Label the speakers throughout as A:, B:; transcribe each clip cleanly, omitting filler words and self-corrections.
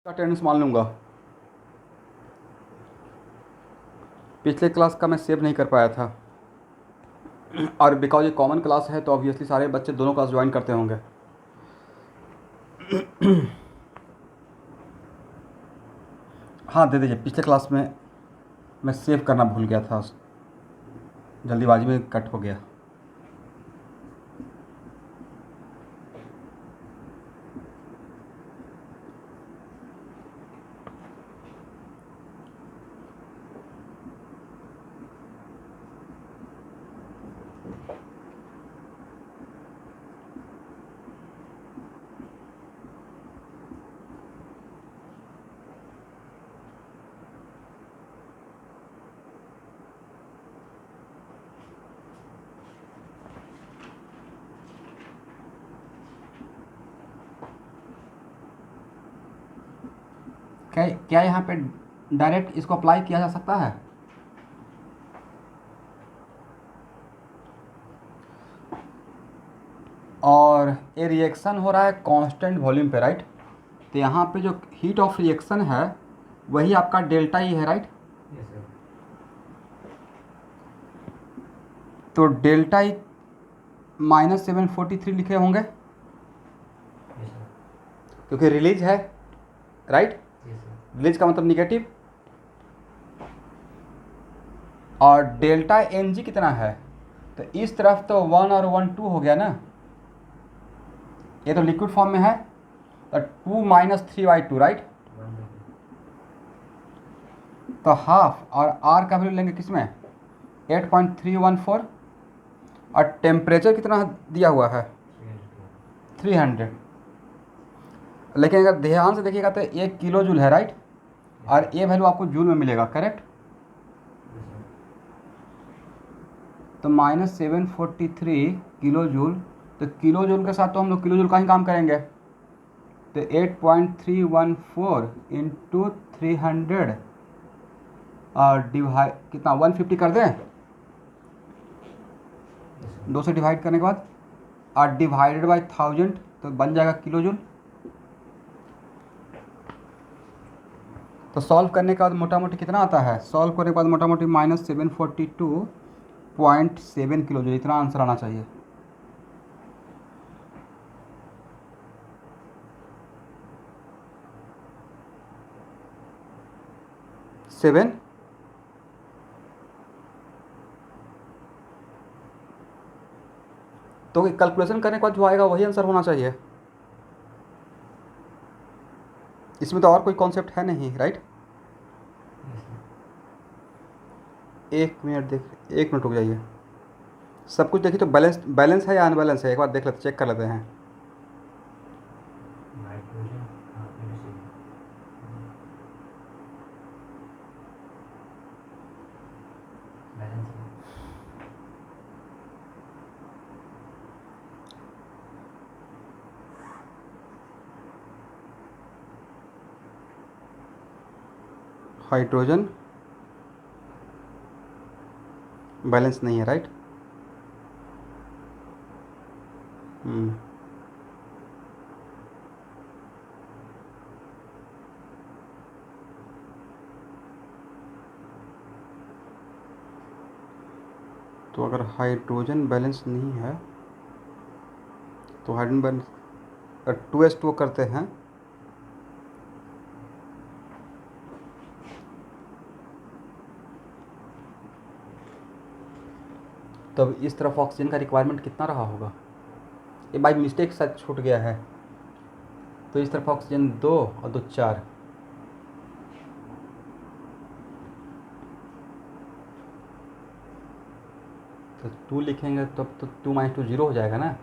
A: Attendance मान लूँगा। पिछले क्लास का मैं सेव नहीं कर पाया था और बिकॉज ये कॉमन क्लास है तो ऑब्वियसली सारे बच्चे दोनों क्लास ज्वाइन करते होंगे। हाँ दे दीजिए। पिछले क्लास में मैं सेव करना भूल गया था, जल्दीबाजी में कट हो गया। क्या क्या यहाँ पे डायरेक्ट इसको अप्लाई किया जा सकता है? और ये रिएक्शन हो रहा है कांस्टेंट वॉल्यूम पे, राइट? तो यहाँ पे जो हीट ऑफ रिएक्शन है वही आपका डेल्टा ई है, राइट? तो डेल्टा ई -743 लिखे होंगे क्योंकि रिलीज है, राइट? रिलीज का मतलब निगेटिव। और डेल्टा एन जी कितना है? तो इस तरफ तो 1 और 1 2 हो गया ना, ये तो लिक्विड फॉर्म में है तो 2 - 3/2, राइट? तो हाफ और आर का वैल्यू लेंगे किसमें? 8.314। और टेम्परेचर कितना दिया हुआ है? 300। लेकिन अगर ध्यान से देखिएगा तो 1 किलो जूल है, राइट? और ये वैल्यू आपको जूल में मिलेगा, करेक्ट? तो -743 किलो जूल, तो किलो जूल के साथ तो हम लोग किलो जूल का ही काम करेंगे। तो 8.314 इंटू 300 और डिवाइड कितना 150 कर दें, 2 से डिवाइड करने के बाद, और डिवाइडेड बाई 1000 तो बन जाएगा किलो जूल। तो सॉल्व करने के बाद मोटा मोटी कितना आता है? सॉल्व करने के बाद मोटा मोटी -742.7 किलो जूल, इतना आंसर आना चाहिए। सेवन तो कैलकुलेशन करने के बाद जो आएगा वही आंसर होना चाहिए, इसमें तो और कोई कॉन्सेप्ट है नहीं, राइट? एक मिनट देख, 1 मिनट रुक जाइए। सब कुछ देखिए तो बैलेंस बैलेंस है या अनबैलेंस है, एक बार देख लेते, चेक कर लेते हैं। हाइड्रोजन बैलेंस नहीं है, राइट? तो अगर हाइड्रोजन बैलेंस नहीं है तो हाइड्रोजन बैलेंस 2s2 करते हैं तब इस तरफ ऑक्सीजन का रिक्वायरमेंट कितना रहा होगा? ये बाई मिस्टेक शायद छूट गया है। तो इस तरफ ऑक्सीजन 2 और 2 4, तो 2 लिखेंगे तब तो 2 - 2 0 हो जाएगा ना।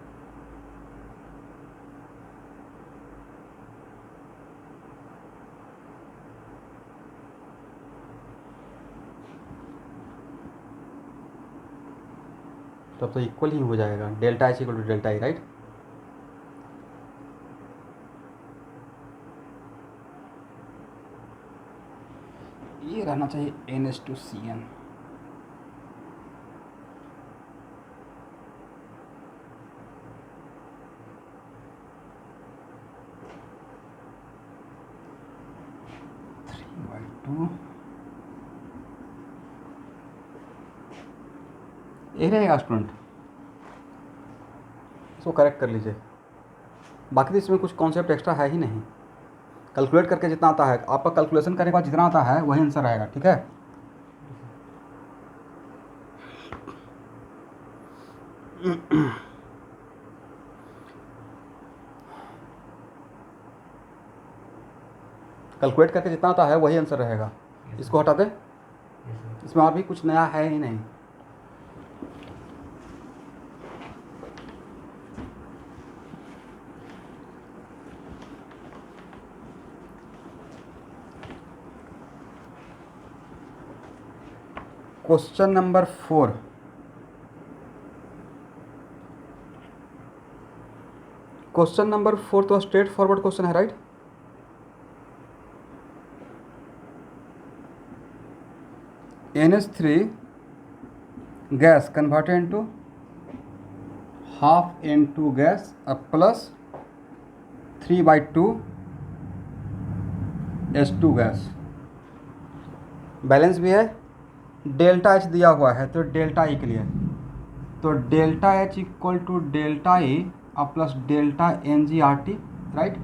A: तब तो इक्वल ही हो जाएगा, delta H equal to delta E, right? ये रहना चाहिए NH2Cn। 2 यही रहेगा स्टूडेंट, इसको करेक्ट कर लीजिए। बाकी तो इसमें कुछ कॉन्सेप्ट एक्स्ट्रा है ही नहीं। कैलकुलेट करके जितना आता है आपका, कैलकुलेशन करने के बाद जितना आता है वही आंसर आएगा, ठीक है। कैलकुलेट करके जितना आता है वही आंसर रहेगा। इसको हटा दे, इसमें और भी कुछ नया है ही नहीं। क्वेश्चन नंबर 4, क्वेश्चन नंबर 4 तो स्ट्रेट फॉरवर्ड क्वेश्चन है, right. NH3 gas converted into half N2 gas plus 3/2 H2 gas, balance भी है। डेल्टा H दिया हुआ है तो डेल्टा E के लिए, तो delta H equal to delta E plus delta NGRT, right.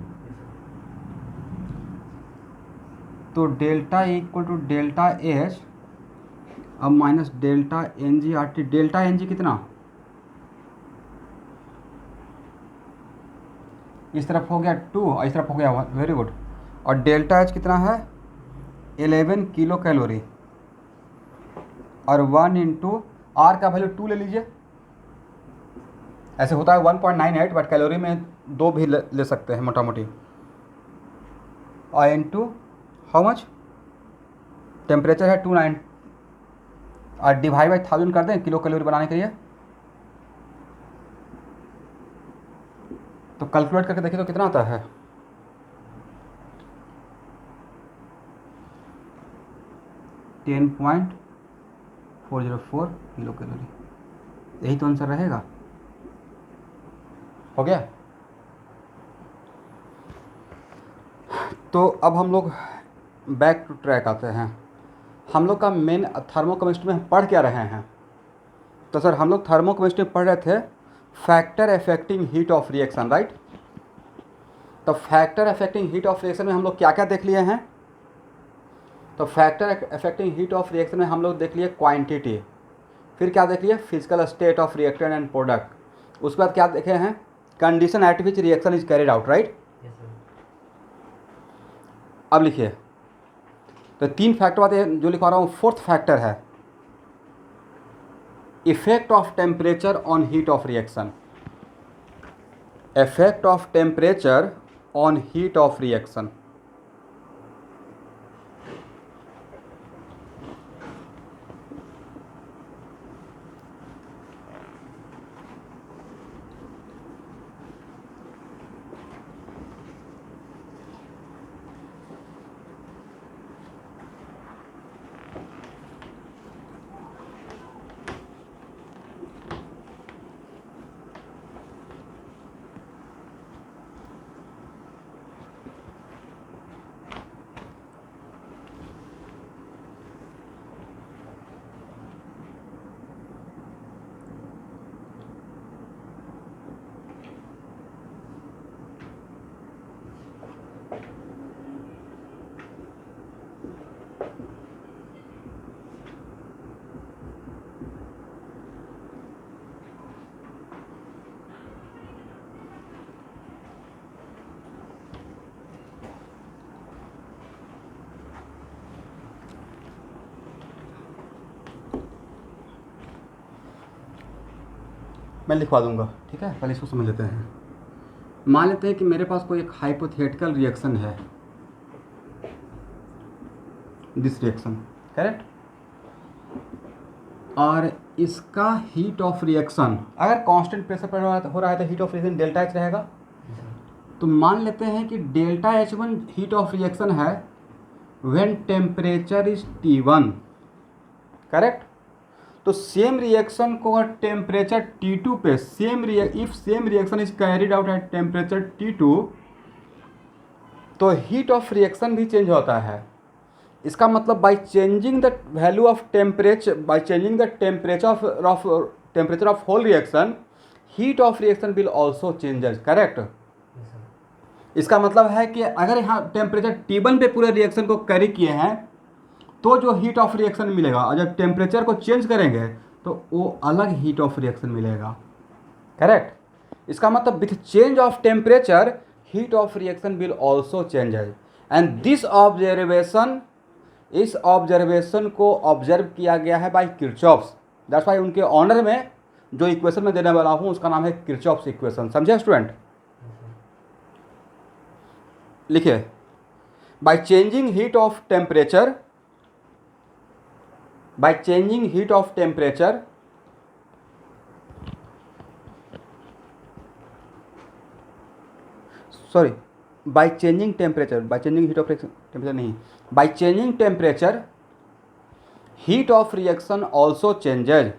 A: तो delta E equal to delta H अब minus delta NGRT। Delta NG कितना, इस तरफ हो गया 2 और इस तरफ हो गया 1, वेरी गुड। और डेल्टा H कितना है 11 किलो कैलोरी, और 1 इंटू आर का वैल्यू 2 ले लीजिए। ऐसे होता है 1.98, बट कैलोरी में 2 भी ले सकते हैं मोटा मोटी। और इंटू हाउ मच, टेम्परेचर है 29, और डिवाइड बाई 1000 कर दें किलो कैलोरी बनाने के लिए। तो कैलकुलेट करके देखिए तो कितना आता है, 10.404 किलो कैलोरी, यही तो आंसर रहेगा। हो गया। तो अब हम लोग बैक टू ट्रैक आते हैं। हम लोग का मेन थर्मोकेमिस्ट्री में हम पढ़ क्या रहे हैं। तो सर हम लोग थर्मोकेमिस्ट्री में पढ़ रहे थे factor affecting heat of reaction, right. तो factor affecting heat of reaction में हम लोग क्या क्या देख लिए हैं। तो factor affecting heat of reaction में हम लोग देख लिए क्वांटिटी, फिर क्या देख लिए physical state of reactant and product, उसके बाद क्या देखे हैं condition at which reaction is carried out, right. अब लिखिए, तो 3 फैक्टर बात जो लिखवा रहा हूँ, 4th फैक्टर है effect of temperature on heat of reaction. Effect of temperature on heat of reaction. मैं लिखवा दूंगा, ठीक है। पहले इसको समझ लेते हैं। मान लेते हैं कि मेरे पास कोई एक हाइपोथेटिकल रिएक्शन है, दिस रिएक्शन, करेक्ट। और इसका हीट ऑफ रिएक्शन अगर कांस्टेंट प्रेशर पर हो रहा है तो heat of reaction delta H रहेगा। तो मान लेते हैं कि delta H1 heat of reaction है when temperature is T1, correct. तो सेम रिएक्शन को अगर टेम्परेचर T2 पे if same reaction is carried out at temperature T2, तो हीट ऑफ रिएक्शन भी चेंज होता है। इसका मतलब by changing the value of temperature, by changing the temperature of whole reaction, heat of reaction will also changes, correct. इसका मतलब है कि अगर यहाँ टेम्परेचर T1 पे पूरे रिएक्शन को कैरी किए हैं तो जो हीट ऑफ रिएक्शन मिलेगा, और जब टेम्परेचर को चेंज करेंगे तो वो अलग हीट ऑफ रिएक्शन मिलेगा, करेक्ट। इसका मतलब with change of temperature heat of reaction will also changes, and this observation, इस ऑब्जर्वेशन को ऑब्जर्व किया गया है बाय किरचॉफ्स। दैट्स वाई उनके ऑनर में जो इक्वेशन मैं देने वाला हूँ उसका नाम है किरचॉफ्स इक्वेशन। समझे स्टूडेंट? लिखिए, by changing heat of temperature, by changing heat of temperature sorry by changing temperature, by changing heat of temperature नहीं, by changing temperature heat of reaction also changes.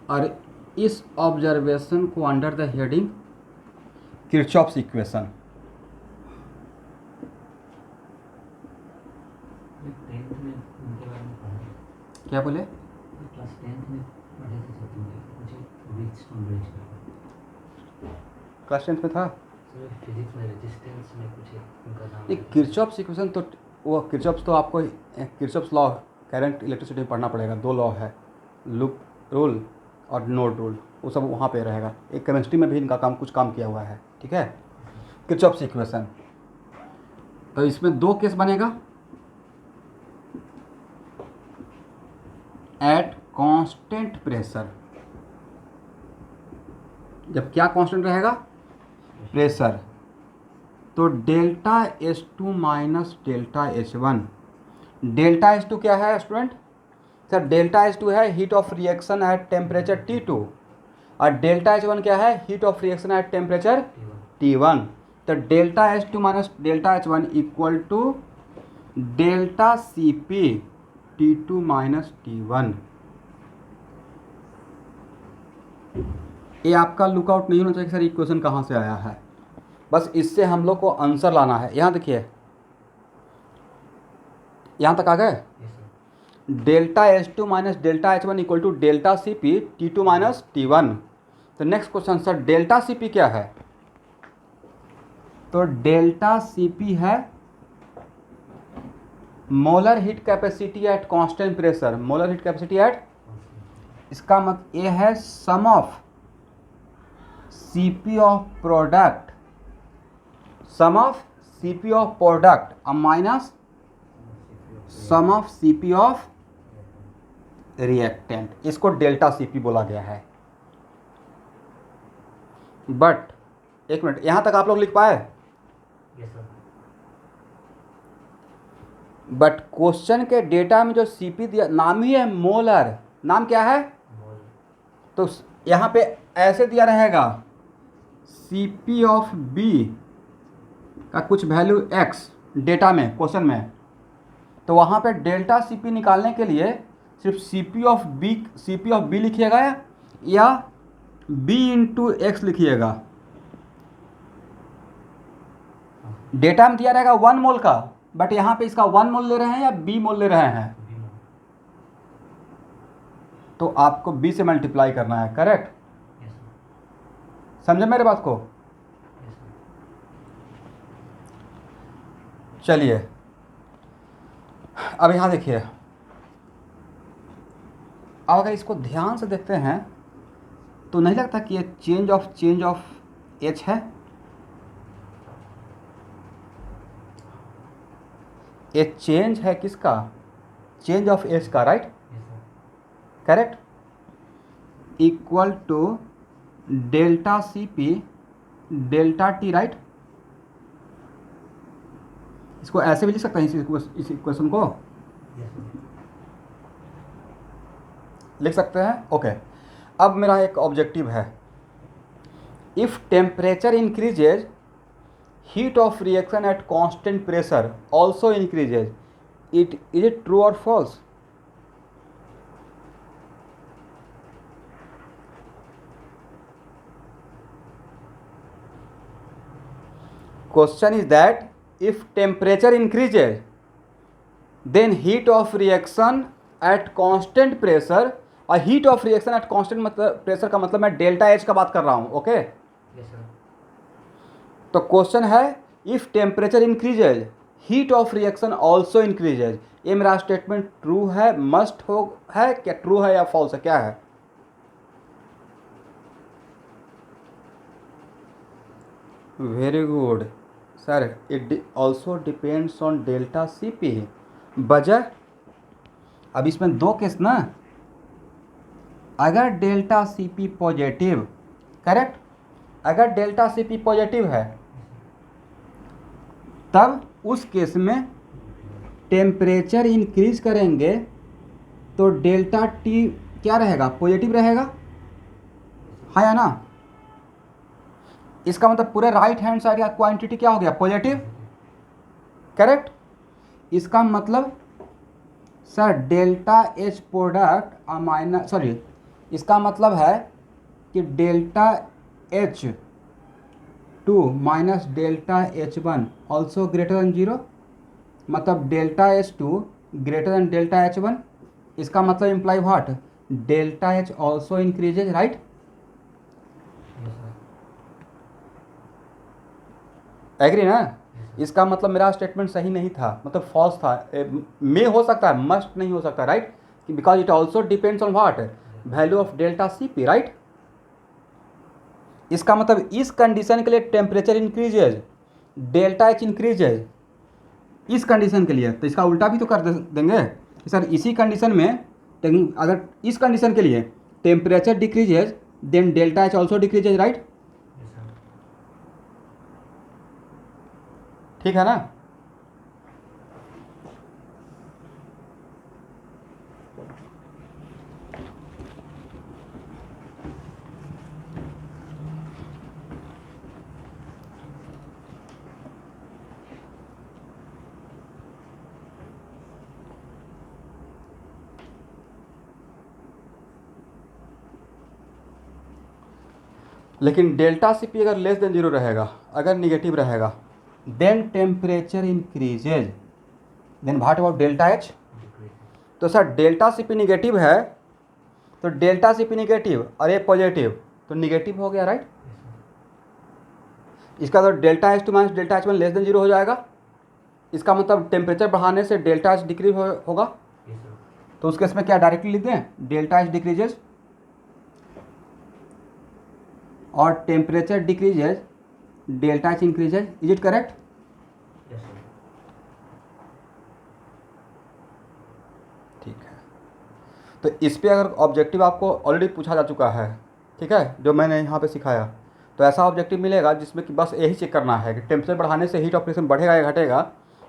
A: और इस ऑब्जर्वेशन को under the heading Kirchhoff's equation. क्या बोले? Class 10 में था Kirchhoff's equation. तो वो किरचॉफ्स तो आपको किरचॉफ्स लॉ करंट इलेक्ट्रिसिटी में पढ़ना पड़ेगा। दो लॉ है, लूप रूल और नोड रूल, वो सब वहाँ पे रहेगा। एक केमिस्ट्री में भी इनका कुछ काम किया हुआ है, ठीक है। किरचॉफ्स इक्वेशन, तो इसमें दो केस बनेगा। एट कांस्टेंट प्रेशर, जब क्या कांस्टेंट रहेगा? प्रेशर। तो delta H2 minus delta H1। Delta H2 क्या है स्टूडेंट? सर डेल्टा H2 है heat of reaction at temperature T2, और डेल्टा H1 क्या है? Heat of reaction at temperature T1। तो delta H2 minus delta H1 equal to delta Cp T2 minus T1। ये आपका lookout नहीं होना चाहिए सर इक्वेशन कहाँ से आया है, बस इससे हम लोग को आंसर लाना है। यहाँ देखिए, यहाँ तक आ गए। Delta H2 minus delta H1 equal to delta Cp T2 minus T1। तो next question sir delta Cp क्या है? तो डेल्टा Cp है molar heat capacity at constant pressure. Molar heat capacity at, इसका मतलब ये है sum of Cp of product, sum of Cp of product minus sum of Cp of reactant. इसको delta Cp बोला गया है। बट एक मिनट, यहां तक आप लोग लिख पाए? बट क्वेश्चन के डेटा में जो Cp दिया, नाम ही है मोलर, नाम क्या है? तो यहाँ पे ऐसे दिया रहेगा Cp ऑफ B का कुछ वैल्यू x डेटा में, क्वेश्चन में। तो वहाँ पे डेल्टा Cp निकालने के लिए सिर्फ Cp ऑफ B लिखिएगा या B इंटू एक्स लिखिएगा। डेटा में दिया रहेगा 1 मोल का, बट यहाँ पे इसका 1 मोल ले रहे हैं या B मोल ले रहे हैं, तो आपको B से मल्टीप्लाई करना है, करेक्ट। समझे मेरे बात को? चलिए अब यहाँ देखिए, अब अगर इसको ध्यान से देखते हैं तो नहीं लगता कि ये चेंज ऑफ H है? ये चेंज है किसका? चेंज ऑफ H का, right, correct. Equal to delta Cp delta T, right. इसको ऐसे भी लिख सकते हैं, इस इक्वेशन को लिख सकते हैं। ओके, अब मेरा एक ऑब्जेक्टिव है, if temperature increases heat of reaction at constant pressure also increases. Is it true or false? Question is that if temperature increases, then heat of reaction at constant pressure, और heat of reaction at constant मतलब pressure का मतलब मैं delta H का बात कर रहा हूँ, ओके? तो क्वेश्चन है if temperature increases heat of reaction also increases, ये मेरा स्टेटमेंट ट्रू है, मस्ट हो है क्या, ट्रू है या फॉल्स है, क्या है? Very good sir, it also depends on delta C P. वजह, अब इसमें दो केस ना, अगर delta C P positive, correct, अगर डेल्टा सी पी पॉजिटिव है तब उस केस में टेम्परेचर इंक्रीज करेंगे तो डेल्टा टी क्या रहेगा, पॉजिटिव रहेगा, हाँ या ना? इसका मतलब पूरे राइट हैंड साइड का क्वांटिटी क्या हो गया, पॉजिटिव, करेक्ट। इसका मतलब sir delta H product minus, sorry, इसका मतलब है कि delta H two minus delta H one also greater than zero, मतलब delta H two greater than delta H one. इसका मतलब imply what, delta H also increases, right? Agree ना? इसका मतलब मेरा स्टेटमेंट सही नहीं था, मतलब फॉल्स था, मे हो सकता है, मस्ट नहीं हो सकता, right? Because it also depends on what, value of delta C P, right? इसका मतलब इस कंडीशन के लिए temperature increases, delta H increases, इस कंडीशन के लिए। तो इसका उल्टा भी तो कर देंगे सर, इसी कंडीशन में अगर इस कंडीशन के लिए temperature decreases then delta H also decreases, right? ठीक है ना? लेकिन डेल्टा सी पी अगर लेस देन जीरो रहेगा, अगर निगेटिव रहेगा, then temperature increases, then what about delta H? तो sir delta C P negative है, तो डेल्टा सी पी निगेटिव और ये पॉजिटिव, तो निगेटिव हो गया, राइट? इसका तो delta H two minus delta H one less than zero हो जाएगा। इसका मतलब टेम्परेचर बढ़ाने से डेल्टा एच डिक्रीज होगा, तो उस केस में क्या डायरेक्टली लिख दें, डेल्टा एच डिक्रीजेज और temperature decreases, delta H increases. Is it correct? ठीक है, तो इस पे अगर ऑब्जेक्टिव आपको ऑलरेडी पूछा जा चुका है, ठीक है, जो मैंने यहाँ पे सिखाया, तो ऐसा ऑब्जेक्टिव मिलेगा जिसमें कि बस यही चेक करना है कि टेम्परेचर बढ़ाने से हीट ऑफ रिएक्शन बढ़ेगा या घटेगा,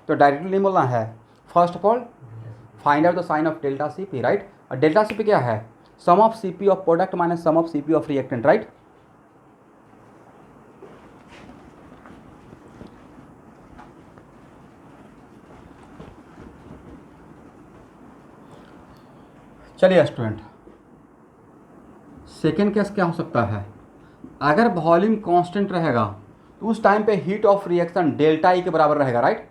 A: तो डायरेक्टली नहीं बोलना है। First of all find out the sign of delta C P, right? और डेल्टा सी पी क्या है, sum of C P of product minus sum of C P of reactant, right? चलिए स्टूडेंट, सेकेंड केस क्या हो सकता है, अगर volume constant रहेगा तो उस टाइम पे heat of reaction delta E के बराबर रहेगा, राइट?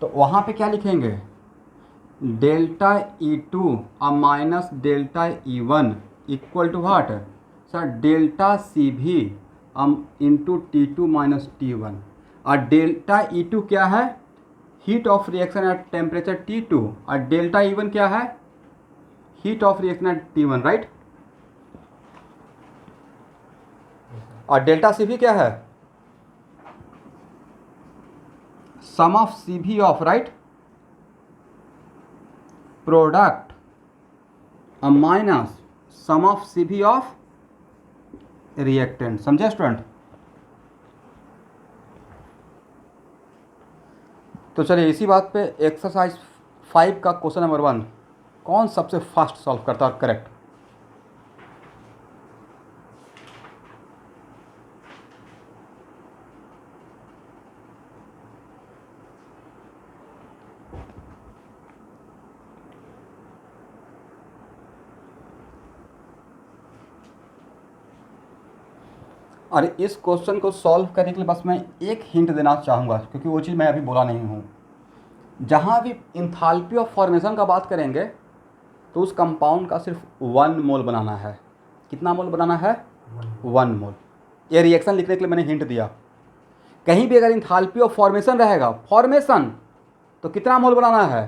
A: तो वहां पे क्या लिखेंगे, delta E two minus delta E one equal to what sir, delta C P into T two minus T one. और डेल्टा ई टू क्या है, heat of reaction at temperature T two, और delta E one क्या है, heat of reaction at T one, right? और delta C P क्या है, sum of C P of, right, product minus sum of C P of reactant. समझे student? तो चलिए इसी बात पे एक्सरसाइज 5 का क्वेश्चन नंबर 1 कौन सबसे फास्ट सॉल्व करता है, करेक्ट? और इस क्वेश्चन को सॉल्व करने के लिए बस मैं एक हिंट देना चाहूँगा, क्योंकि वो चीज़ मैं अभी बोला नहीं हूँ। जहाँ भी इंथाल्पी ऑफ फॉर्मेशन का बात करेंगे तो उस कंपाउंड का सिर्फ 1 मोल बनाना है। कितना मोल बनाना है? 1 मोल। ये रिएक्शन लिखने के लिए मैंने हिंट दिया। कहीं भी अगर इंथाल्पी ऑफ फॉर्मेशन रहेगा, फॉर्मेशन, तो कितना मोल बनाना है?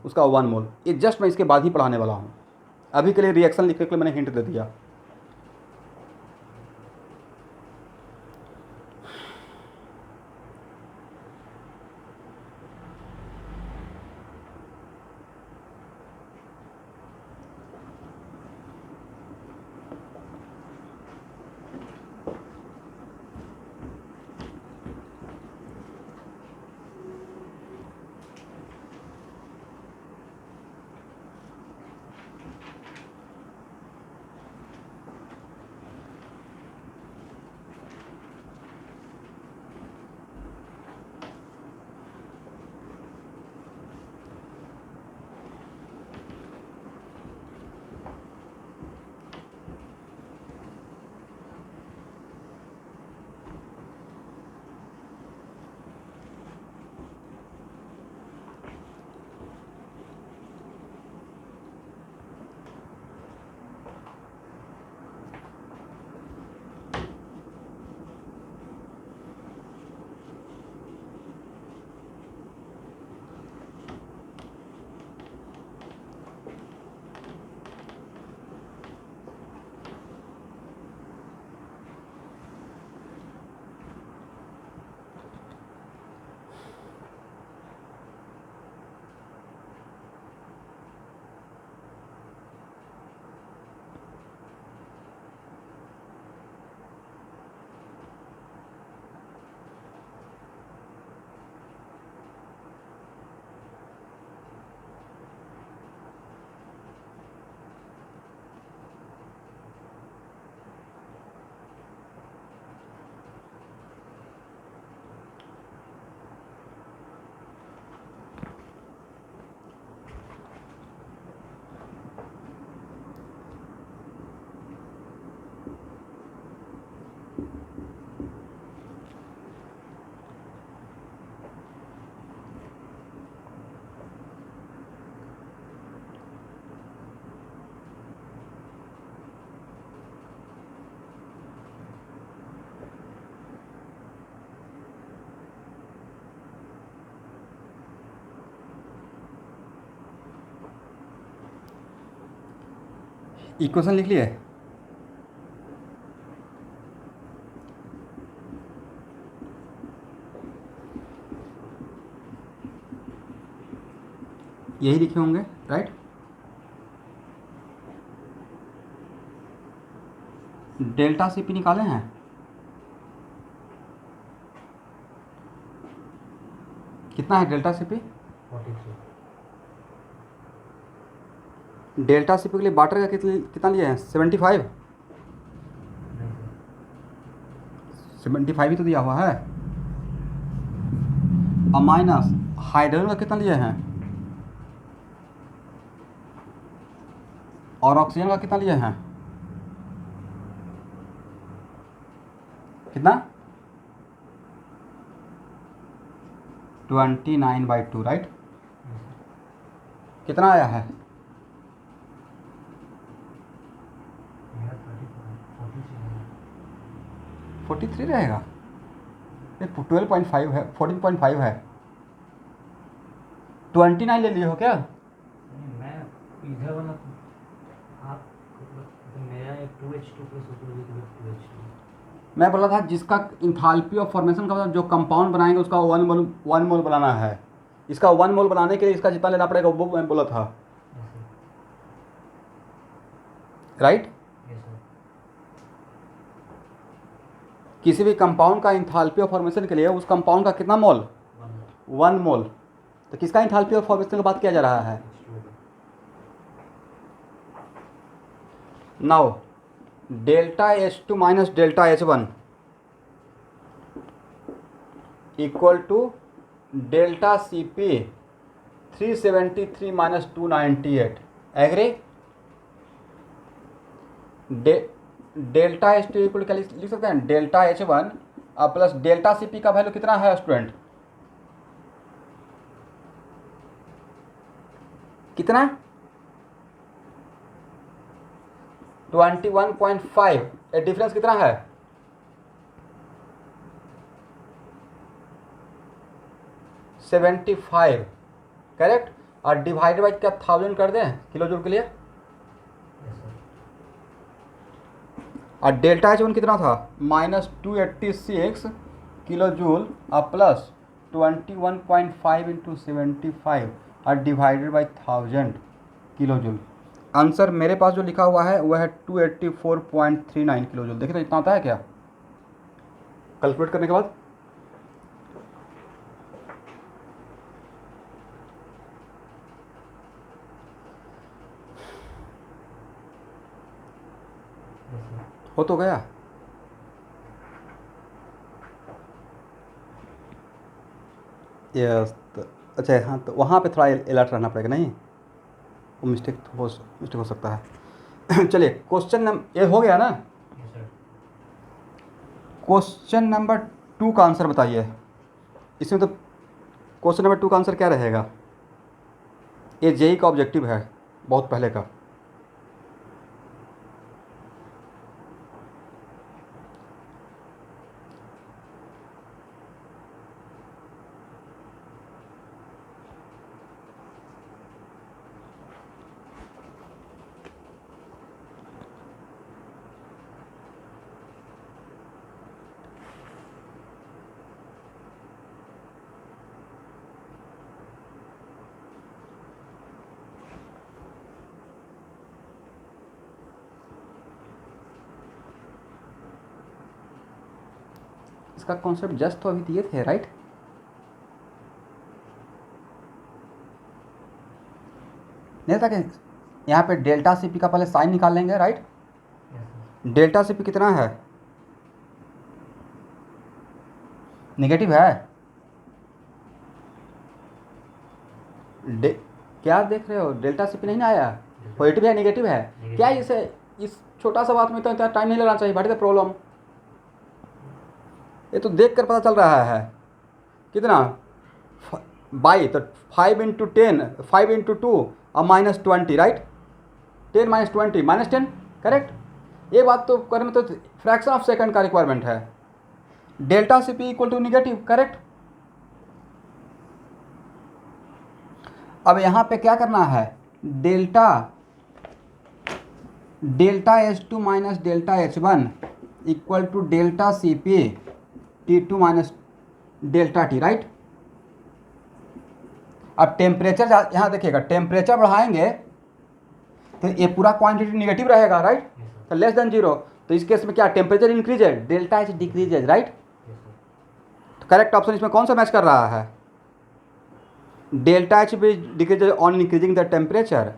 A: उसका 1 मोल। ये जस्ट मैं इसके बाद ही पढ़ाने वाला हूँ। अभी के लिए रिएक्शन लिखने के लिए मैंने हिंट दे दिया। इक्वेशन लिख लिए? यही लिखे होंगे, राइट? डेल्टा सीपी निकाले हैं? कितना है डेल्टा सीपी?
B: 43।
A: डेल्टा सीपी के लिए वाटर का कितना लिए हैं? 75? 75 ही तो दिया हुआ है। और माइनस हाइड्रोजन का कितना लिए हैं? और ऑक्सीजन का कितना लिए हैं? कितना? 29/2, राइट? कितना आया है? 43 रहेगा? ये 12.5 है, 14.5 है। 29 ले लिए हो क्या?
B: मैं इधर वाला आप मेरा एक 2H2 प्लस ऊपर 2H2।
A: मैं बोला था जिसका इंथाल्पी ऑफ फॉर्मेशन का मतलब जो कंपाउंड बनाएंगे उसका 1 मोल बनाना है। इसका 1 मोल बनाने के लिए इसका जितना लेना पड़ेगा वो मैं बोला था, राइट? किसी भी कंपाउंड का इंथाल्पी ऑफ फॉर्मेशन के लिए उस कंपाउंड का कितना मोल? 1 मोल। तो किसका इंथाल्पी ऑफ फॉर्मेशन की बात किया जा रहा है? Now delta H2 minus delta H1 equal to delta CP 373 minus 298। Agree? Delta H two equal क्या लिख सकते हैं, delta H one plus delta C P का वैल्यू कितना है स्टूडेंट, कितना 21.5, ये डिफरेंस कितना है 75, करेक्ट। और डिवाइड बाई क्या 1000 कर दें किलो जूल के लिए,
B: यस सर।
A: और डेल्टा एच वन कितना था -286 किलो जूल और प्लस 21.5 इंटू 75 और divided by 1000 kilo joule. Answer मेरे पास जो लिखा हुआ है वह है 284.39 किलो जूल। देखिए तो इतना आता है क्या कैलकुलेट करने के बाद।
B: Yes sir.
A: हो तो गया। यस तो अच्छा हाँ, तो वहाँ पे थोड़ा अलर्ट रहना पड़ेगा, नहीं वो मिस्टेक हो सकता है। चलिए क्वेश्चन नंबर ये हो गया ना,
B: यस सर।
A: क्वेश्चन नंबर 2 का आंसर बताइए। इसमें तो क्वेश्चन नंबर 2 का आंसर क्या रहेगा, ये जेई का ऑब्जेक्टिव है बहुत पहले का। इसका कॉन्सेप्ट जस्ट तो अभी दिए थे राइट, नहीं था कि यहाँ पे डेल्टा सी पी का पहले साइन निकाल लेंगे right.
B: Yes sir.
A: Delta C P कितना है, नेगेटिव है। क्या देख रहे हो, डेल्टा सी पी नहीं ना आया, पॉजिटिव है नेगेटिव है, क्या इसे इस छोटा सा बात में तो इतना टाइम नहीं लगना चाहिए, व्हाट इज द प्रॉब्लम। ये तो देख कर पता चल रहा है कितना बाई, तो 5 इंटू 10, 5 इंटू 2 और -20 राइट, 10 - 20 -10 करेक्ट। ये बात तो करने में तो फ्रैक्शन ऑफ सेकंड का रिक्वायरमेंट है। Delta C P equal to negative correct. अब यहाँ पे क्या करना है, delta H two minus delta H one equal to delta C P T2 minus delta T right. अब टेम्परेचर यहाँ देखिएगा, टेम्परेचर बढ़ाएंगे तो ये पूरा क्वांटिटी निगेटिव रहेगा राइट, तो लेस देन 0। तो इस केस में क्या टेम्परेचर इंक्रीज है, डेल्टा एच डिक्रीज है राइट।
B: Yes sir.
A: तो करेक्ट ऑप्शन इसमें कौन सा मैच कर रहा है, डेल्टा एच भी decrease on increasing the temperature,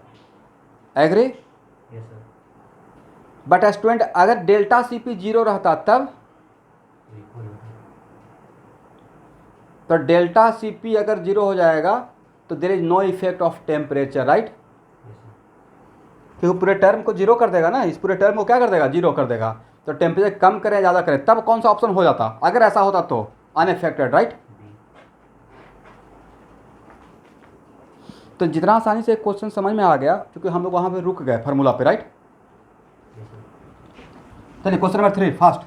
A: agree.
B: Yes sir.
A: But student अगर डेल्टा सी पी 0 रहता तब,
B: इक्वल होता है।
A: तो डेल्टा सी पी अगर 0 हो जाएगा तो there is no effect of temperature right,
B: yes sir.
A: क्योंकि पूरे टर्म को 0 कर देगा ना, इस पूरे टर्म को क्या कर देगा 0 कर देगा। तो टेम्परेचर कम करें ज़्यादा करें तब कौन सा ऑप्शन हो जाता, अगर ऐसा होता तो अनएफेक्टेड राइट।
B: बी।
A: तो जितना आसानी से क्वेश्चन समझ में आ गया क्योंकि हम लोग वहाँ पे रुक गए फार्मूला पे राइट।
B: Yes sir.
A: चलिए क्वेश्चन नंबर 3 फास्ट।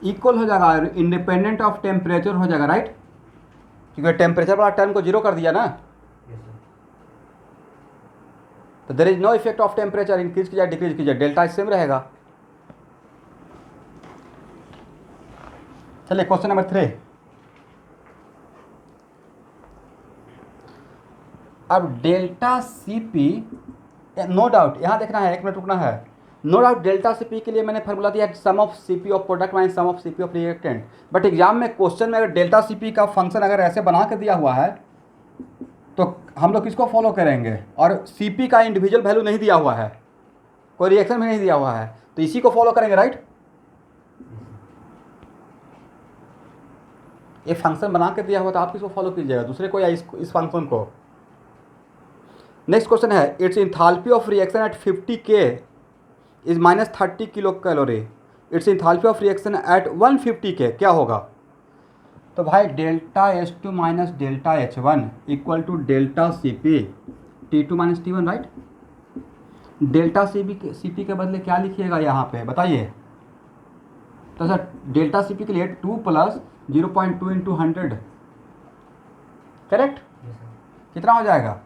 A: इक्वल हो जाएगा, इंडिपेंडेंट ऑफ टेम्परेचर हो जाएगा राइट, क्योंकि टेम्परेचर वाला टर्म को 0 कर दिया ना,
B: यस सर।
A: तो there is no effect of temperature, increase कीजिए डिक्रीज कीजिए डेल्टा सेम रहेगा। चलिए क्वेश्चन नंबर 3। अब delta C P, no doubt यहाँ देखना है, 1 मिनट रुकना है। No doubt delta C P के लिए मैंने फार्मूला दिया sum of C P of product minus sum of C P of reactant. But exam में क्वेश्चन में अगर डेल्टा सी पी का फंक्शन अगर ऐसे बना के दिया हुआ है तो हम लोग किसको फॉलो करेंगे, और सी पी का इंडिविजुअल वैल्यू नहीं दिया हुआ है, कोई रिएक्शन भी नहीं दिया हुआ है, तो इसी को फॉलो करेंगे राइट। ये फंक्शन बना के दिया हुआ तो आप किसको फॉलो कीजिएगा, दूसरे को या इस फंक्शन को। नेक्स्ट क्वेश्चन है, it's enthalpy of reaction at 50K is -30 kilo calorie, it's enthalpy of reaction at 150K क्या होगा। तो भाई delta H2 minus delta H1 equal to delta CP T2 minus T1 right. Delta CP के बदले क्या लिखिएगा यहाँ पे बताइए। तो सर डेल्टा CP के लिए 2 plus 0.2 into 100 correct,
B: yes sir,
A: कितना हो जाएगा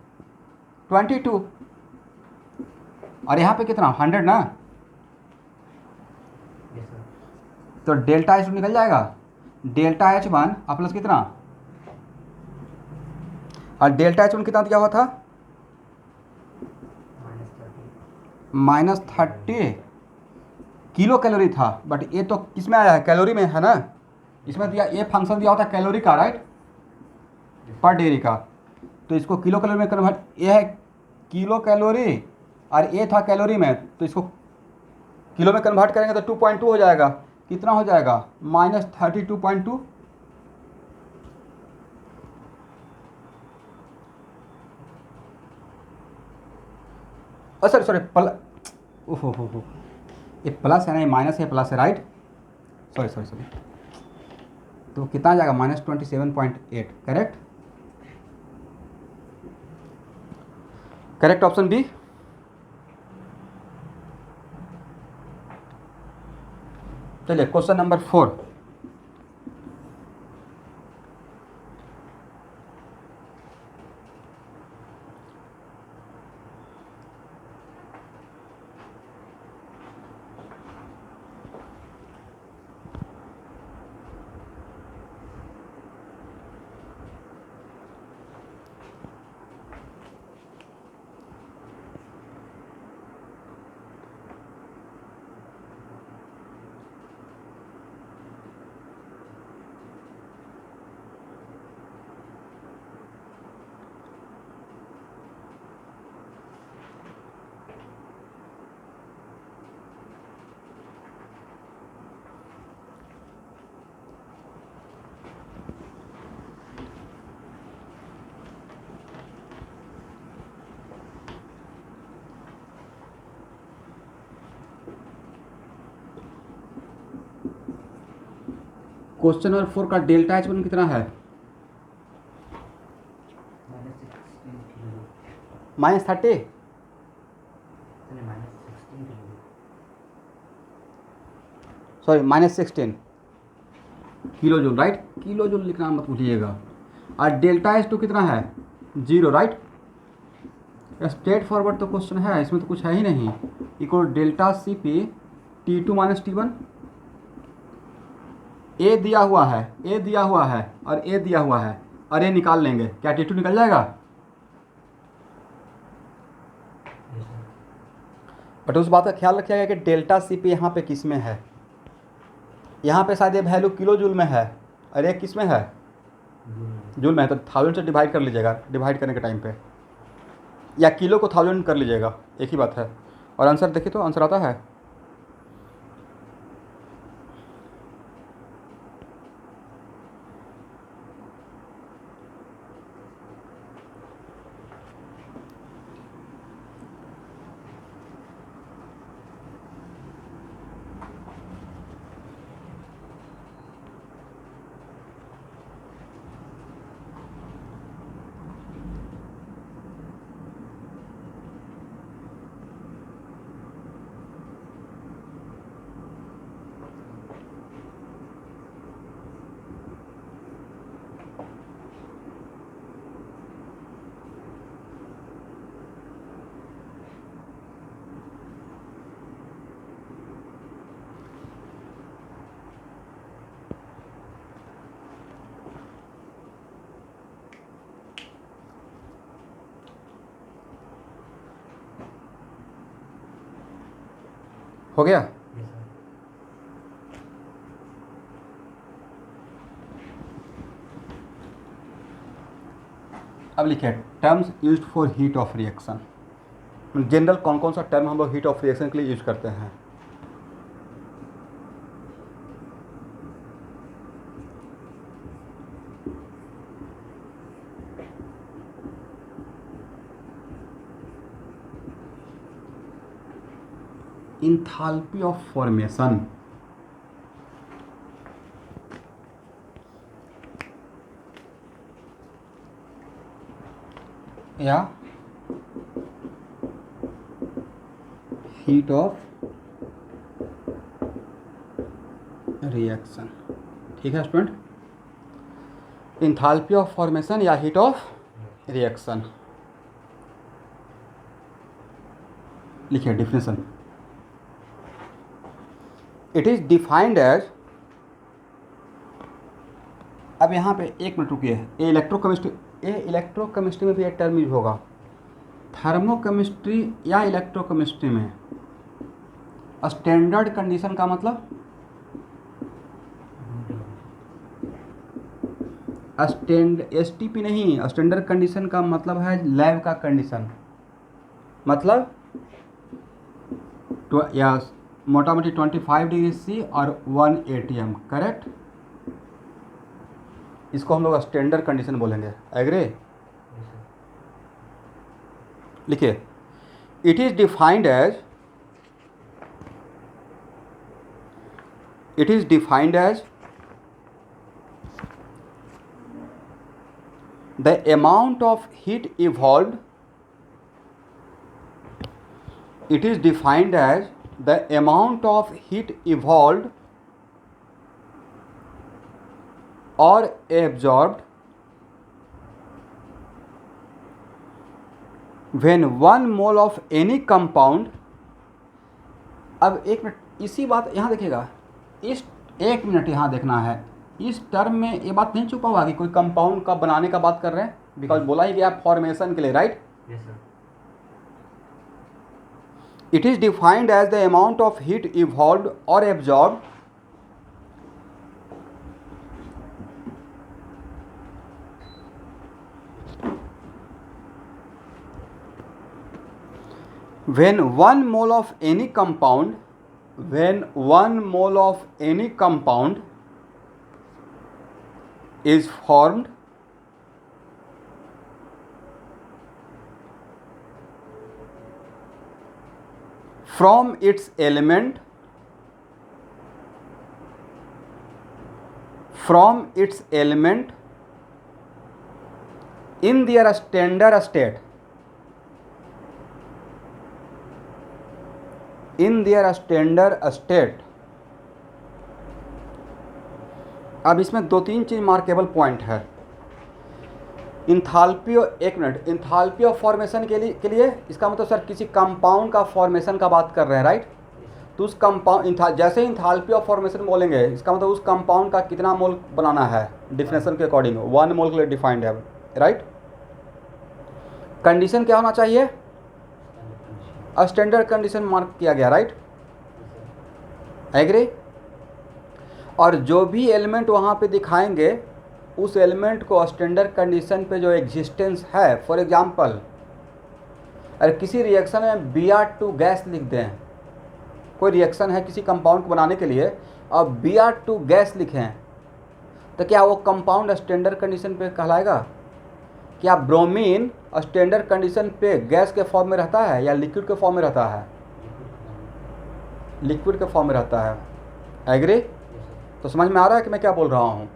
A: 22, और यहाँ पे कितना 100 ना,
B: यस सर,
A: तो डेल्टा H2 निकल जाएगा, डेल्टा H1 और प्लस कितना, और डेल्टा H1 कितना दिया हुआ था -30 किलो कैलोरी था, बट ये तो किस में आया है कैलोरी में है ना, इसमें दिया ये फंक्शन दिया होता है कैलोरी का राइट, पर डेयरी का, तो इसको किलो कैलोरी में कन्वर्ट, ये है किलो कैलोरी और ये था कैलोरी में, तो इसको किलो में कन्वर्ट करेंगे तो 2.2 हो जाएगा, कितना हो जाएगा -32.2, सॉरी ओहो ये प्लस है ना, ये माइनस है प्लस है राइट, सॉरी तो कितना आ जाएगा -27.8 करेक्ट, करेक्ट ऑप्शन बी। चलिए क्वेश्चन नंबर 4, क्वेश्चन नंबर 4 का डेल्टा H1 कितना है -30, sorry -16 kilo joule right, kilo joule लिखना मत भूलिएगा, और डेल्टा H2 कितना है 0 राइट, स्ट्रेट फॉरवर्ड तो क्वेश्चन है, इसमें तो कुछ है ही नहीं, equal delta CP T2 minus T1, ए दिया हुआ है, ए दिया हुआ है और ए दिया हुआ है, और ए निकाल लेंगे, क्या T2 निकल जाएगा,
B: यस सर,
A: बट उस बात का ख्याल रखिएगा कि डेल्टा CP यहाँ पे किस में है, यहाँ पे शायद ये वैल्यू किलो जूल में है और ये किस में है जूल में है, तो 1000 से डिवाइड कर लीजिएगा डिवाइड करने के टाइम पे, या किलो को 1000 कर लीजिएगा, एक ही बात है, और आंसर देखिए तो आंसर आता है हो गया।
B: यस सर,
A: अब लिखिए terms used for heat of reaction, general कौन कौन सा टर्म हम लोग हीट ऑफ रिएक्शन के लिए यूज करते हैं। इंथाल्पी ऑफ फॉर्मेशन या हीट ऑफ रिएक्शन। ठीक है स्टूडेंट, इंथाल्पी ऑफ फॉर्मेशन या हीट ऑफ रिएक्शन। लिखिए definition. It is defined as, अब यहाँ पे एक मिनट रुकिए, ये इलेक्ट्रोकेमिस्ट्री में भी एक टर्म यूज होगा। थर्मोकेमिस्ट्री या इलेक्ट्रोकेमिस्ट्री में स्टैंडर्ड कंडीशन का मतलब एसटीपी नहीं, स्टैंडर्ड कंडीशन का मतलब है लैब का कंडीशन, मतलब या मोटा मोटी 25 डिग्री सी और 1 ATM, करेक्ट। इसको हम लोग स्टैंडर्ड कंडीशन बोलेंगे, एग्री। लिखिए, it is defined as the amount of heat evolved, it is defined as the amount of heat evolved or absorbed when 1 mole of any compound। अब एक minute, इसी बात यहाँ देखिएगा, इस एक मिनट यहाँ देखना है, इस टर्म में ये बात नहीं छुपा हुआ कि कोई कंपाउंड का बनाने का बात कर रहे हैं, बिकॉज बोला ही गया फॉर्मेशन के लिए, right.
B: Yes sir.
A: It is defined as the amount of heat evolved और absorbed when 1 mole of any compound is formed from its element in their standard state, अब इसमें 2-3 चीज मार्केबल पॉइंट है। Enthalpy, एक minute, enthalpy of formation के लिए इसका मतलब सर किसी कंपाउंड का फॉर्मेशन का बात कर रहे हैं, राइट। तो उस कंपाउंड जैसे इंथाल्पी ऑफ फॉर्मेशन बोलेंगे, इसका मतलब उस कंपाउंड का कितना मोल बनाना है, डिफिनेशन के अकॉर्डिंग 1 मोल के लिए डिफाइंड है, राइट। कंडीशन क्या होना चाहिए, स्टैंडर्ड कंडीशन मार्क किया गया, राइट, एग्री। और जो भी एलिमेंट वहाँ पे दिखाएंगे उस एलिमेंट को स्टैंडर्ड कंडीशन पे जो एग्जिस्टेंस है, फॉर एग्जांपल अगर किसी रिएक्शन में Br2 गैस लिख दें, कोई रिएक्शन है किसी कंपाउंड को बनाने के लिए और Br2 गैस लिखें, तो क्या वो कंपाउंड स्टैंडर्ड कंडीशन पे कहलाएगा? क्या ब्रोमीन स्टैंडर्ड कंडीशन पे गैस के फॉर्म में रहता है या लिक्विड के फॉर्म में रहता है? लिक्विड के फॉर्म में रहता है, एग्री। तो समझ में आ रहा है कि मैं क्या बोल रहा हूँ।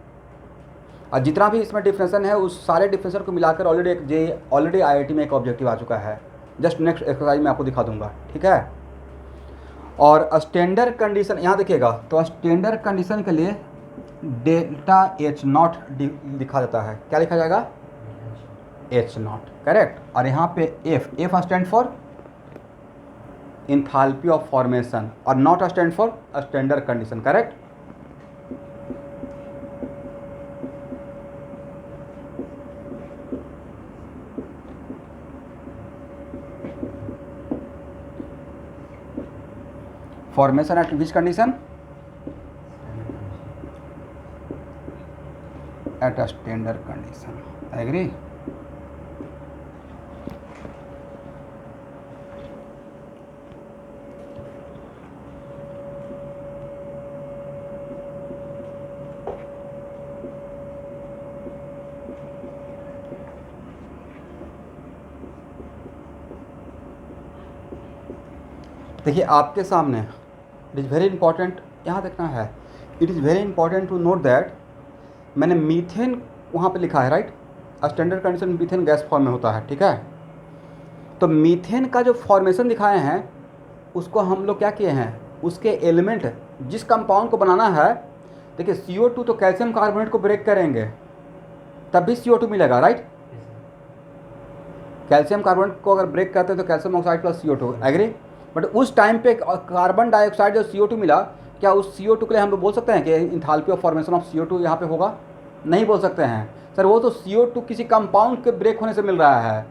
A: और जितना भी इसमें डिफरेंसन है उस सारे डिफरेंसन को मिलाकर ऑलरेडी IIT में एक ऑब्जेक्टिव आ चुका है, जस्ट नेक्स्ट एक्सरसाइज में आपको दिखा दूंगा, ठीक है। और स्टैंडर्ड कंडीशन यहाँ देखिएगा, तो स्टैंडर्ड कंडीशन के लिए डेल्टा H0 लिखा जाता है, क्या लिखा जाएगा? H0, correct. और यहाँ पे F stand for enthalpy of formation और not stand for standard condition, correct. Formation at which condition? At a standard condition. Agree? देखिए आपके सामने इट इज़ वेरी इंपॉर्टेंट यहाँ देखना है, it is very important to note that मैंने methane वहाँ पे लिखा है right, standard condition methane gas form में होता है, ठीक है। तो मीथेन का जो फॉर्मेशन दिखाए हैं उसको हम लोग क्या किए हैं, उसके एलिमेंट जिस कंपाउंड को बनाना है, देखिए CO2 तो कैल्शियम कार्बोनेट को ब्रेक करेंगे तब भी CO2 मिलेगा राइट। कैल्शियम कार्बोनेट को अगर ब्रेक करते हैं तो calcium oxide plus CO2, agree. But उस टाइम पे कार्बन डाइऑक्साइड जो CO2 मिला, क्या उस CO2 के लिए हम लोग बोल सकते हैं कि enthalpy of formation of CO2 यहाँ पे होगा? नहीं बोल सकते हैं सर, वो तो CO2 किसी कंपाउंड के ब्रेक होने से मिल रहा है।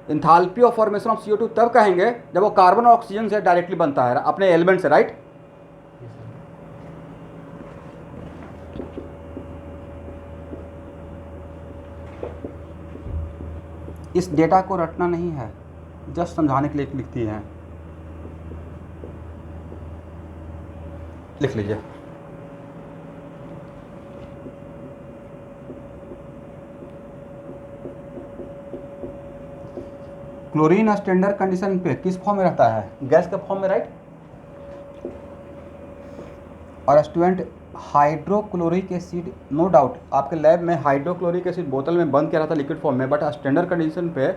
A: Enthalpy of formation of CO2 तब कहेंगे जब वो कार्बन और ऑक्सीजन से डायरेक्टली बनता है अपने एलिमेंट से, राइट। इस डेटा को रटना नहीं है, जस्ट समझाने के लिए लिखती हैं, लिख लीजिए। क्लोरीन स्टैंडर्ड कंडीशन पे किस फॉर्म में रहता है? गैस के फॉर्म में, राइट। और student hydrochloric acid, no doubt आपके लैब में हाइड्रोक्लोरिक एसिड बोतल में बंद किया रहता है लिक्विड फॉर्म में, बट स्टैंडर्ड कंडीशन पे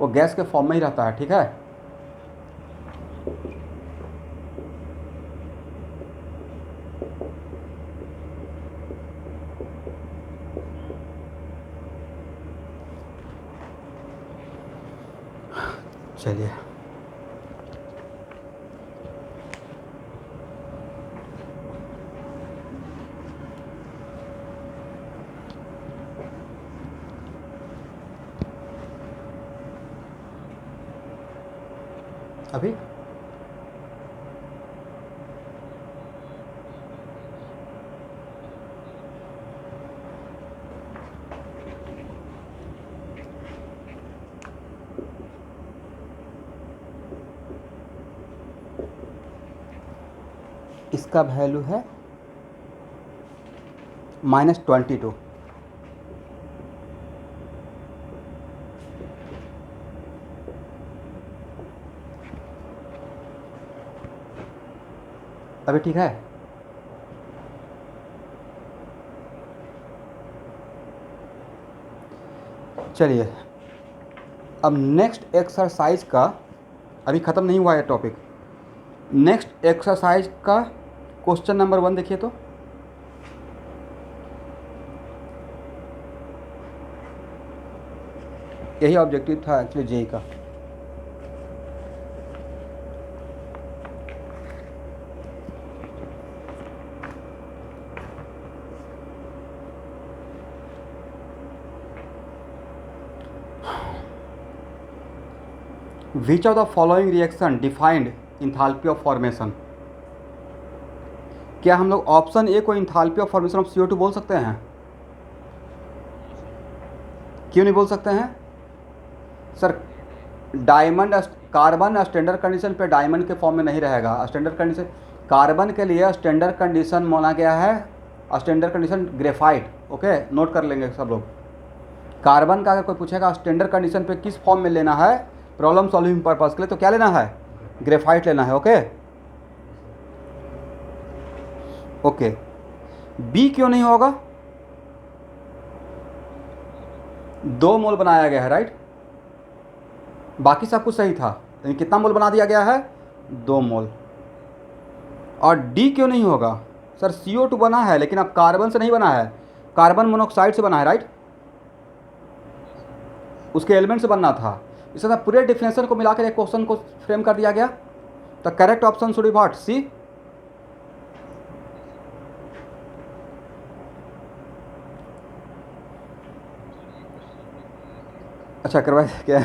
A: वो गैस के फॉर्म में ही रहता है, ठीक है। चलिए अभी इसका वैल्यू है -22। अभी ठीक है। चलिए अब नेक्स्ट एक्सरसाइज का, अभी ख़त्म नहीं हुआ है टॉपिक, नेक्स्ट एक्सरसाइज का क्वेश्चन नंबर 1 देखिए। तो यही ऑब्जेक्टिव था एक्चुअली जेई का। Which of the following reaction defined enthalpy of formation? क्या हम लोग ऑप्शन ए को enthalpy of formation of CO2 बोल सकते हैं? क्यों नहीं बोल सकते हैं sir? Diamond carbon standard condition पे डायमंड के फॉर्म में नहीं रहेगा। स्टैंडर्ड कंडीशन कार्बन के लिए स्टैंडर्ड कंडीशन माना गया है, standard condition graphite. Okay, note कर लेंगे सब लोग। कार्बन का अगर कोई पूछेगा स्टैंडर्ड कंडीशन पे किस फॉर्म में लेना है प्रॉब्लम सॉल्विंग पर्पस के लिए, तो क्या लेना है? ग्रेफाइट लेना है। Okay okay. बी क्यों नहीं होगा? 2 मोल बनाया गया है, राइट। बाकी सब कुछ सही था, लेकिन कितना मोल बना दिया गया है? 2 मोल। और डी क्यों नहीं होगा? सर CO2 बना है, लेकिन अब कार्बन से नहीं बना है, कार्बन मोनोऑक्साइड से बना है, राइट। उसके एलिमेंट से बनना था। इस तरह पूरे डिफिनेशन को मिलाकर एक क्वेश्चन को फ्रेम कर दिया गया। The correct option should be what? C. अच्छा करवाए क्या?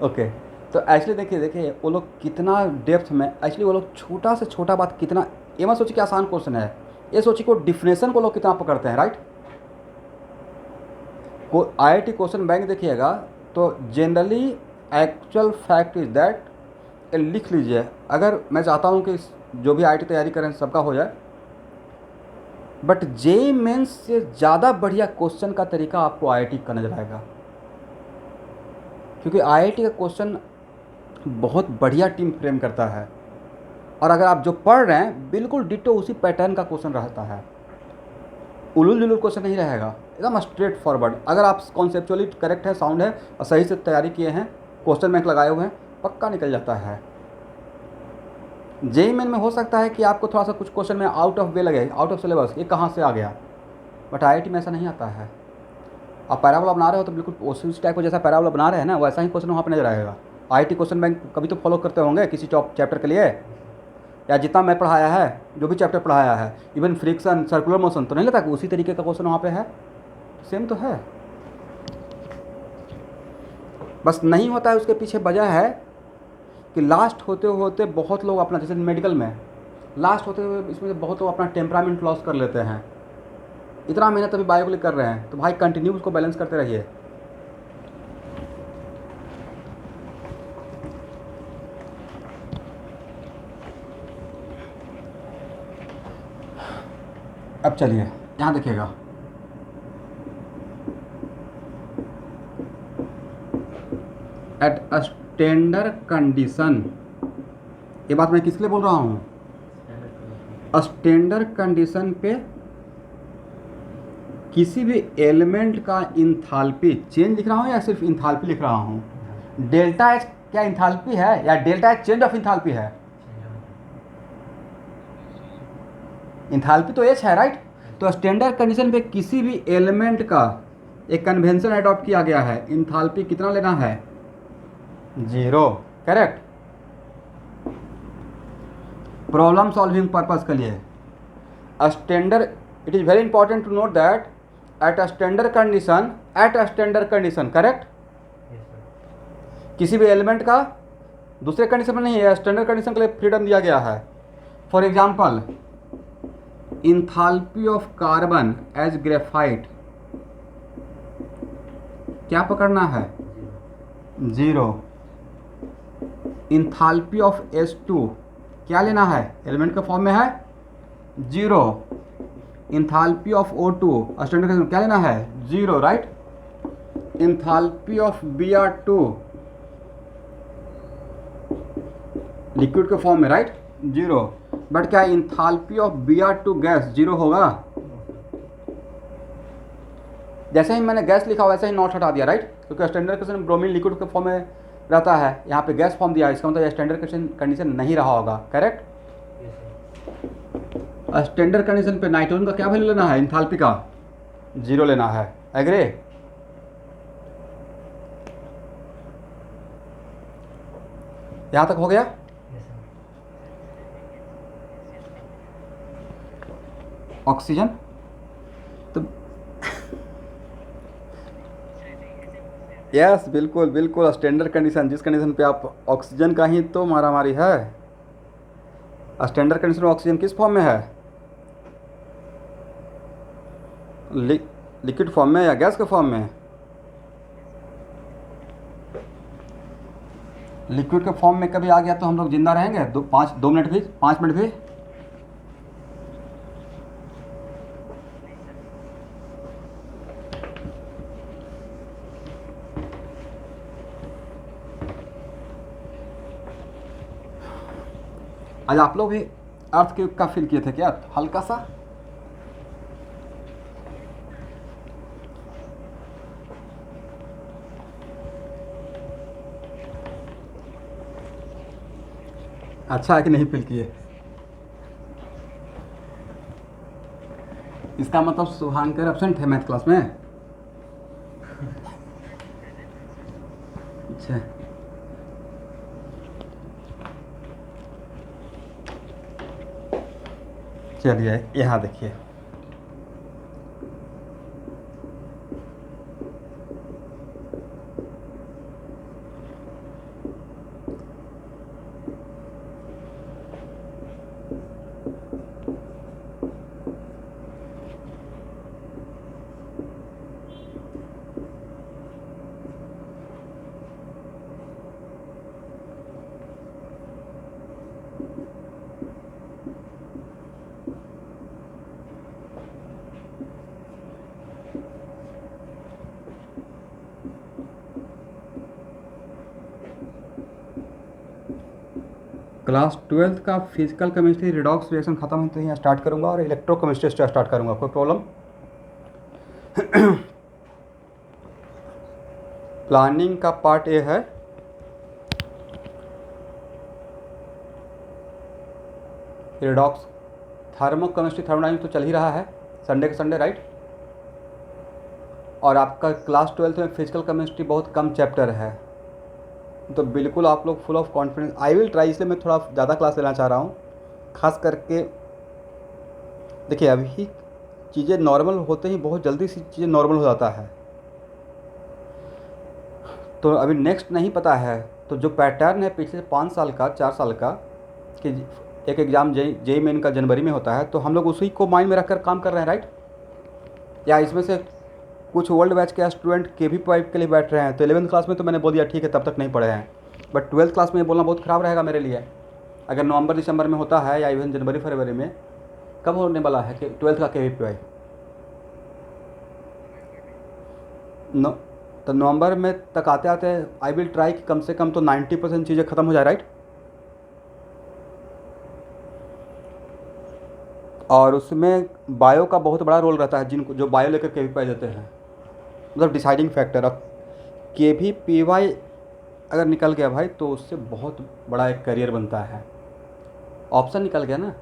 A: ओके तो एक्चुअली देखिए वो लोग कितना डेप्थ में, एक्चुअली वो लोग छोटा से छोटा बात कितना, ये मत सोचिए कि आसान क्वेश्चन है, ये सोचिए कि डिफिनेशन को लोग कितना पकड़ते हैं, राइट। को IIT क्वेश्चन बैंक देखिएगा तो generally actual fact is that, लिख लीजिए। अगर मैं चाहता हूँ कि जो भी IIT तैयारी करें सबका हो जाए, बट JEE मेंस से ज़्यादा बढ़िया क्वेश्चन का तरीका आपको IIT का नजर आएगा, क्योंकि IIT का क्वेश्चन बहुत बढ़िया टीम फ्रेम करता है। और अगर आप जो पढ़ रहे हैं बिल्कुल डिट्टो उसी पैटर्न का क्वेश्चन रहता है, उलूल जुलूल क्वेश्चन नहीं रहेगा, एकदम स्ट्रेट फॉरवर्ड। अगर आप कॉन्सेप्चुअली करेक्ट है, साउंड है और सही से तैयारी किए हैं, क्वेश्चन बैंक लगाए हुए हैं, पक्का निकल जाता है। जेई मेन में हो सकता है कि आपको थोड़ा सा कुछ क्वेश्चन में आउट ऑफ वे लगे, आउट ऑफ सिलेबस, ये कहाँ से आ गया, बट आईआईटी में ऐसा नहीं आता है। आप पैराबोला बना रहे हो तो बिल्कुल उस टाइप को जैसा पैराबोला बना रहे हैं ना, वैसा ही क्वेश्चन वहाँ पर नजर आएगा। आईआईटी क्वेश्चन बैंक कभी तो फॉलो करते होंगे किसी चैप्टर के लिए, या जितना मैं पढ़ाया है, जो भी चैप्टर पढ़ाया है, इवन फ्रिक्शन, सर्कुलर मोशन, तो नहीं लगता कि उसी तरीके का क्वेश्चन वहाँ पे है, सेम तो है। बस नहीं होता है, उसके पीछे वजह है कि लास्ट होते होते बहुत लोग अपना, जैसे मेडिकल में लास्ट होते हुए इसमें से बहुत लोग अपना टेम्परामेंट लॉस कर लेते हैं। इतना मेहनत अभी बायो के लिए कर रहे हैं तो भाई कंटिन्यू उसको बैलेंस करते रहिए। अब चलिए यहाँ देखिएगा, एट अ स्टैंडर्ड कंडीशन, ये बात मैं किसके लिए बोल रहा हूँ, स्टैंडर्ड कंडीशन पे किसी भी एलिमेंट का इंथाल्पी चेंज लिख रहा हूँ या सिर्फ इंथाल्पी लिख रहा हूँ, डेल्टा एच क्या इंथाल्पी है या delta H change of enthalpy है, इंथाल्पी तो एच है राइट। तो स्टैंडर्ड कंडीशन पे किसी भी एलिमेंट का एक कन्वेंशन अडॉप्ट किया गया है, इंथाल्पी कितना लेना है, 0, करेक्ट। प्रॉब्लम सॉल्विंग पर्पस के लिए standard, it is very important to note that at a standard condition, correct. किसी भी एलिमेंट का दूसरे कंडीशन में नहीं है, स्टैंडर्ड कंडीशन के लिए फ्रीडम दिया गया है। For example, enthalpy of carbon as graphite क्या पकड़ना है, 0। इंथाल्पी ऑफ H2 क्या लेना है, एलिमेंट के फॉर्म में है, 0। Enthalpy of O2 standard condition क्या लेना है, 0, right. Enthalpy of Br2 liquid के फॉर्म में, राइट, 0। बट क्या इंथाल्पी ऑफ Br2 गैस 0 होगा, जैसे ही मैंने गैस लिखा वैसे ही नॉट हटा दिया, राइट, क्योंकि स्टैंडर्ड कंडीशन ब्रोमीन लिक्विड के फॉर्म में रहता है, यहाँ पे गैस फॉर्म दिया है, इसका मतलब स्टैंडर्ड कंडीशन नहीं रहा होगा, करेक्ट। स्टैंडर्ड कंडीशन पे नाइट्रोजन का क्या वैल्यू लेना है, इंथाल्पी का 0 लेना है, एग्री। यहाँ तक हो गया। ऑक्सीजन तो यस बिल्कुल बिल्कुल, स्टैंडर्ड कंडीशन, जिस कंडीशन पे आप ऑक्सीजन का ही तो मारामारी है, स्टैंडर्ड कंडीशन में ऑक्सीजन किस फॉर्म में है, लिक्विड फॉर्म में या गैस के फॉर्म में, लिक्विड के फॉर्म में कभी आ गया तो हम लोग जिंदा रहेंगे, 2 मिनट भी, 5 मिनट भी, आज आप लोग भी अर्थ क्यूब का फील किए थे क्या, हल्का सा, अच्छा है कि नहीं फील किए, इसका मतलब शुभांकर एब्सेंट थे मैथ क्लास में, अच्छा। चलिए यहाँ देखिए, क्लास 12th का फिजिकल केमिस्ट्री रिडॉक्स रिएक्शन ख़त्म होते ही स्टार्ट करूँगा और इलेक्ट्रो केमिस्ट्री से स्टार्ट करूँगा। कोई प्रॉब्लम? प्लानिंग का पार्ट ए है रिडॉक्स, थर्मो केमिस्ट्री, थर्मोडाइनमिक्स तो चल ही रहा है संडे के संडे, राइट। और आपका क्लास 12th में फिजिकल केमिस्ट्री बहुत कम चैप्टर है, तो बिल्कुल आप लोग full of confidence. I will try, इसलिए मैं थोड़ा ज़्यादा क्लास लेना चाह रहा हूँ। खास करके देखिए, अभी चीज़ें नॉर्मल होते ही बहुत जल्दी सी चीज़ें नॉर्मल हो जाता है, तो अभी नेक्स्ट नहीं पता है। तो जो पैटर्न है पिछले 5 साल का, 4 साल का, कि एक एग्ज़ाम जेई मेन का जनवरी में होता है, तो हम लोग उसी को माइंड में रखकर काम कर रहे हैं, राइट। या इसमें से कुछ वर्ल्ड बैच के स्टूडेंट KV5 के लिए बैठ रहे हैं, तो 11th क्लास में तो मैंने बोल दिया ठीक है, तब तक नहीं पढ़े हैं। बट 12th क्लास में ये बोलना बहुत ख़राब रहेगा मेरे लिए। अगर नवंबर दिसंबर में होता है या इवन जनवरी फरवरी में, कब होने वाला है कि 12th का KV5? तो नवंबर में तक आते आते आई विल ट्राई कि कम से कम तो 90% चीज़ें ख़त्म हो जाए, राइट। और उसमें बायो का बहुत बड़ा रोल रहता है, जिनको जो बायो लेकर KV5 देते हैं, मतलब डिसाइडिंग फैक्टर। अब KV-PY अगर निकल गया भाई, तो उससे बहुत बड़ा एक करियर बनता है। ऑप्शन निकल गया ना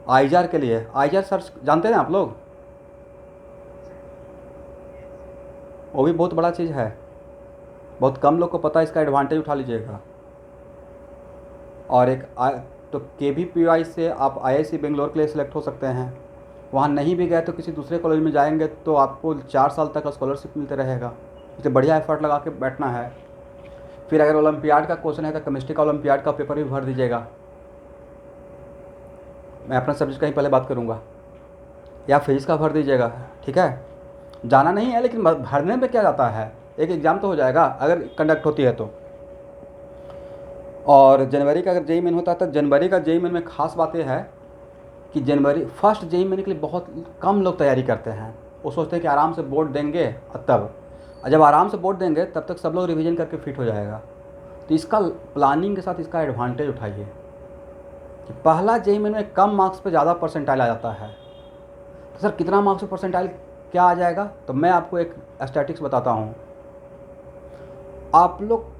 A: आईजार के लिए। आईजार सर्च जानते हैं आप लोग, वो भी बहुत बड़ा चीज़ है, बहुत कम लोग को पता है, इसका एडवांटेज उठा लीजिएगा। और एक तो KV-PY से आप IIC बेंगलोर के लिए सिलेक्ट हो सकते हैं। वहाँ नहीं भी गए तो किसी दूसरे कॉलेज में जाएंगे तो आपको 4 साल तक स्कॉलरशिप मिलते रहेगा। इसलिए बढ़िया एफर्ट लगा के बैठना है। फिर अगर ओलंपियाड का क्वेश्चन है तो केमिस्ट्री का ओलंपियाड का पेपर भी भर दीजिएगा। मैं अपना सब्जेक्ट का ही पहले बात करूँगा, या फिजिक्स का भर दीजिएगा, ठीक है। जाना नहीं है, लेकिन भरने में क्या जाता है, एक एग्ज़ाम तो हो जाएगा अगर कंडक्ट होती है तो। और जनवरी का अगर जेई मेन होता है, तो जनवरी का जेई मेन में ख़ास बात यह है कि जनवरी फर्स्ट जेई मेन के लिए बहुत कम लोग तैयारी करते हैं। वो सोचते हैं कि आराम से बोर्ड देंगे, और जब आराम से बोर्ड देंगे तब तक सब लोग रिवीजन करके फिट हो जाएगा। तो इसका प्लानिंग के साथ इसका एडवांटेज उठाइए कि पहला जेई मेन में कम मार्क्स पे ज़्यादा परसेंटाइल आ जाता है। तो सर कितना मार्क्स पे परसेंटाइल क्या आ जाएगा, तो मैं आपको एक स्टैटिक्स बताता हूँ। आप लोग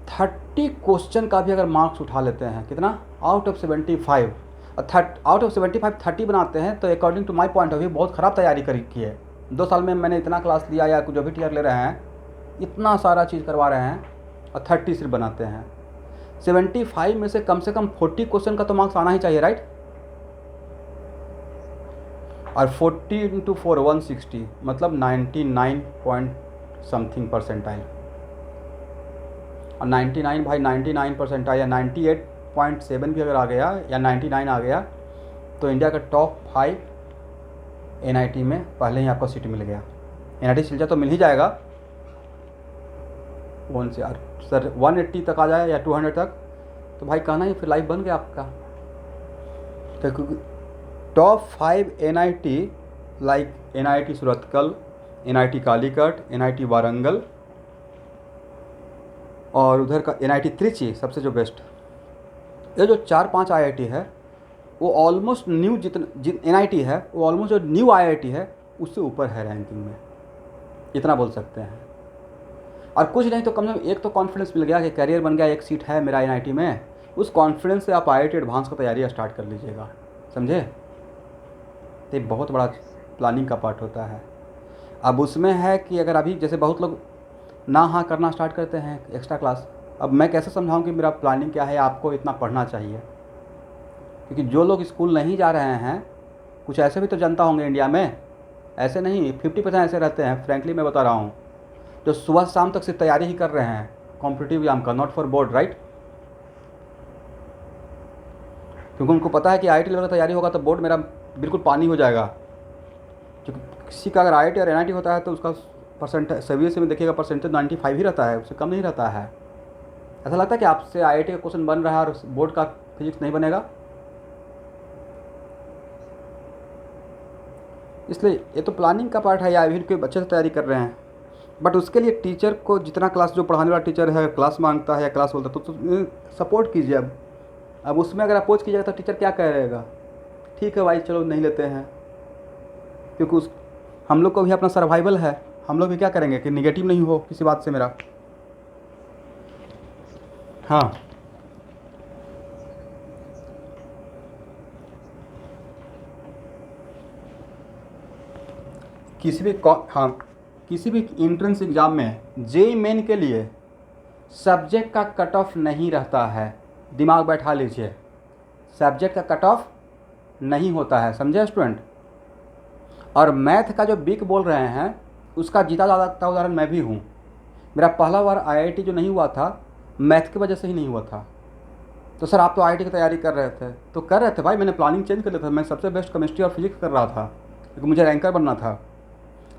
A: 30 क्वेश्चन का भी अगर मार्क्स उठा लेते हैं, कितना, आउट ऑफ 75, आउट ऑफ 75 30 बनाते हैं, तो according to my point of view बहुत ख़राब तैयारी की है। 2 साल में मैंने इतना क्लास लिया, या जो भी टीचर ले रहे हैं इतना सारा चीज़ करवा रहे हैं, और 30 सिर्फ बनाते हैं। 75 में से कम 40 क्वेश्चन का तो मार्क्स आना ही चाहिए, राइट। और 40 इंटू 4 160, मतलब 99 पॉइंट समथिंग परसेंटाइल। और 99 भाई 99 परसेंटाइल या 98.7 भी अगर आ गया, या 99 आ गया, तो इंडिया का टॉप 5 NIT में पहले ही आपको सीट मिल गया। NIT सिलजा तो मिल ही जाएगा, कौन से यार सर 180 तक आ जाए या 200 तक, तो भाई कहना ही फिर लाइफ बन गया आपका। तो क्योंकि top 5 NIT like NIT Surathkal, NIT Calicut, NIT Warangal, और उधर का NIT त्रिची सबसे जो बेस्ट। ये जो 4-5 IIT है वो ऑलमोस्ट न्यू, NIT है वो ऑलमोस्ट जो न्यू IIT है उससे ऊपर है रैंकिंग में, इतना बोल सकते हैं। और कुछ नहीं तो कम से कम एक तो कॉन्फिडेंस मिल गया कि करियर बन गया, एक सीट है मेरा NIT में। उस कॉन्फिडेंस से आप IIT एडवांस का तैयारी स्टार्ट कर लीजिएगा, समझे। तो ये बहुत बड़ा प्लानिंग का पार्ट होता है। अब उसमें है कि अगर अभी जैसे बहुत लोग ना हाँ करना स्टार्ट करते हैं एक्स्ट्रा क्लास, अब मैं कैसे समझाऊं कि मेरा प्लानिंग क्या है, आपको इतना पढ़ना चाहिए। क्योंकि जो लोग स्कूल नहीं जा रहे हैं, कुछ ऐसे भी तो जनता होंगे इंडिया में, ऐसे नहीं 50% ऐसे रहते हैं, फ्रैंकली मैं बता रहा हूँ, जो सुबह शाम तक सिर्फ तैयारी ही कर रहे हैं कॉम्पिटिटिव एग्जाम का, नॉट फॉर बोर्ड, राइट। क्योंकि उनको पता है कि IIT लेवल का तैयारी होगा तो बोर्ड मेरा बिल्कुल पानी हो जाएगा। क्योंकि किसी का अगर IIT और NIT होता है तो उसका परसेंटेज CBSE में देखिएगा परसेंटेज 95 ही रहता है, उससे कम नहीं रहता है। ऐसा लगता है कि आपसे IIT का क्वेश्चन बन रहा है और बोर्ड का फिजिक्स नहीं बनेगा। इसलिए ये तो प्लानिंग का पार्ट है, या अभी कोई अच्छे से तैयारी कर रहे हैं। बट उसके लिए टीचर को जितना क्लास, जो पढ़ाने वाला टीचर है अगर क्लास मांगता है या क्लास बोलता है तो सपोर्ट कीजिए। अब अब उसमें अगर अपोज कीजिएगा तो टीचर क्या कह रहेगा, ठीक है भाई चलो नहीं लेते हैं, क्योंकि उस हम लोग को भी अपना सर्वाइवल है, हम लोग भी क्या करेंगे कि निगेटिव नहीं हो किसी बात से मेरा। हाँ हाँ किसी भी एंट्रेंस एग्ज़ाम में जेईई मेन के लिए सब्जेक्ट का कट ऑफ नहीं रहता है, दिमाग बैठा लीजिए, सब्जेक्ट का कट ऑफ नहीं होता है, समझे स्टूडेंट। और मैथ का जो बिक बोल रहे हैं उसका जीता जाता उदाहरण मैं भी हूँ। मेरा पहला बार आईआईटी जो नहीं हुआ था मैथ की वजह से ही नहीं हुआ था। तो सर आप तो आईआईटी की तैयारी कर रहे थे, तो कर रहे थे भाई, मैंने प्लानिंग चेंज कर लिया था, मैं सबसे बेस्ट केमिस्ट्री और फिजिक्स कर रहा था क्योंकि मुझे रैंकर बनना था।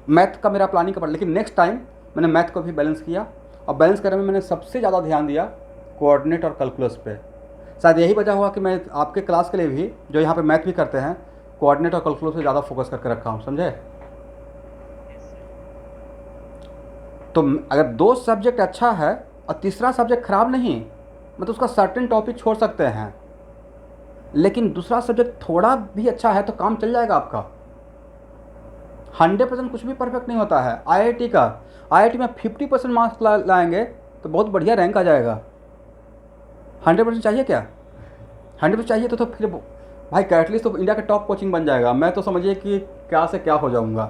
A: मैथ का मेरा प्लानिंग का, लेकिन नेक्स्ट टाइम मैंने मैथ को भी बैलेंस किया, और बैलेंस करने में मैंने सबसे ज़्यादा ध्यान दिया कोऑर्डिनेट और कैलकुलस पे। शायद यही वजह हुआ कि मैं आपके क्लास के लिए भी जो यहाँ पे मैथ भी करते हैं कोऑर्डिनेट और कैलकुलस पे ज़्यादा फोकस करके रखा हूँ, समझे। तो अगर दो सब्जेक्ट अच्छा है और तीसरा सब्जेक्ट ख़राब नहीं, मतलब उसका सर्टेन टॉपिक छोड़ सकते हैं, लेकिन दूसरा सब्जेक्ट थोड़ा भी अच्छा है तो काम चल जाएगा आपका। 100% कुछ भी परफेक्ट नहीं होता है। आईआईटी में 50% मार्क्स लाएंगे तो बहुत बढ़िया रैंक आ जाएगा। 100% चाहिए क्या? 100% चाहिए तो फिर भाई कैटलिस्ट तो इंडिया का टॉप कोचिंग बन जाएगा। मैं तो समझिए कि क्या से क्या हो जाऊंगा।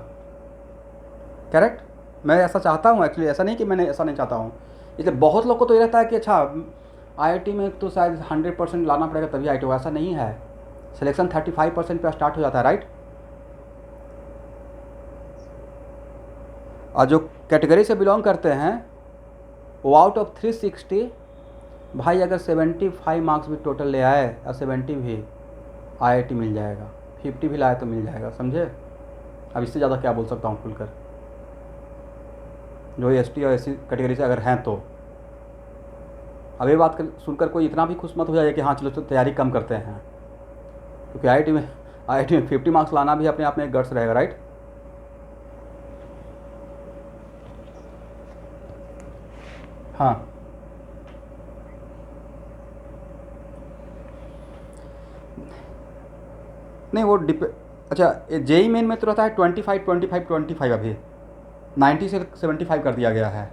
A: करेक्ट, मैं ऐसा चाहता हूँ एक्चुअली, ऐसा नहीं कि मैंने ऐसा नहीं चाहता हूँ। इसलिए बहुत लोग को तो ये रहता है कि अच्छा आईआईटी में तो शायद 100% लाना पड़ेगा तभी आईआईटी हो, ऐसा नहीं है। सिलेक्शन 35% पे स्टार्ट हो जाता है, राइट। और जो कैटेगरी से बिलोंग करते हैं वो आउट ऑफ 360 भाई अगर 75 मार्क्स भी टोटल ले आए और 70 भी आईआईटी मिल जाएगा, 50 भी लाए तो मिल जाएगा, समझे। अब इससे ज़्यादा क्या बोल सकता हूँ खुलकर, जो एसटी और एससी कैटेगरी से अगर हैं तो। अब ये बात सुनकर कोई इतना भी खुश मत हो जाए कि हाँ चलो तो तैयारी कम करते हैं, क्योंकि आईआईटी में 50 मार्क्स लाना भी अपने आप में एक गट्स रहेगा, राइट। हाँ नहीं वो अच्छा जेई मेन में तो रहता है 25 अभी 90 से 75 कर दिया गया है।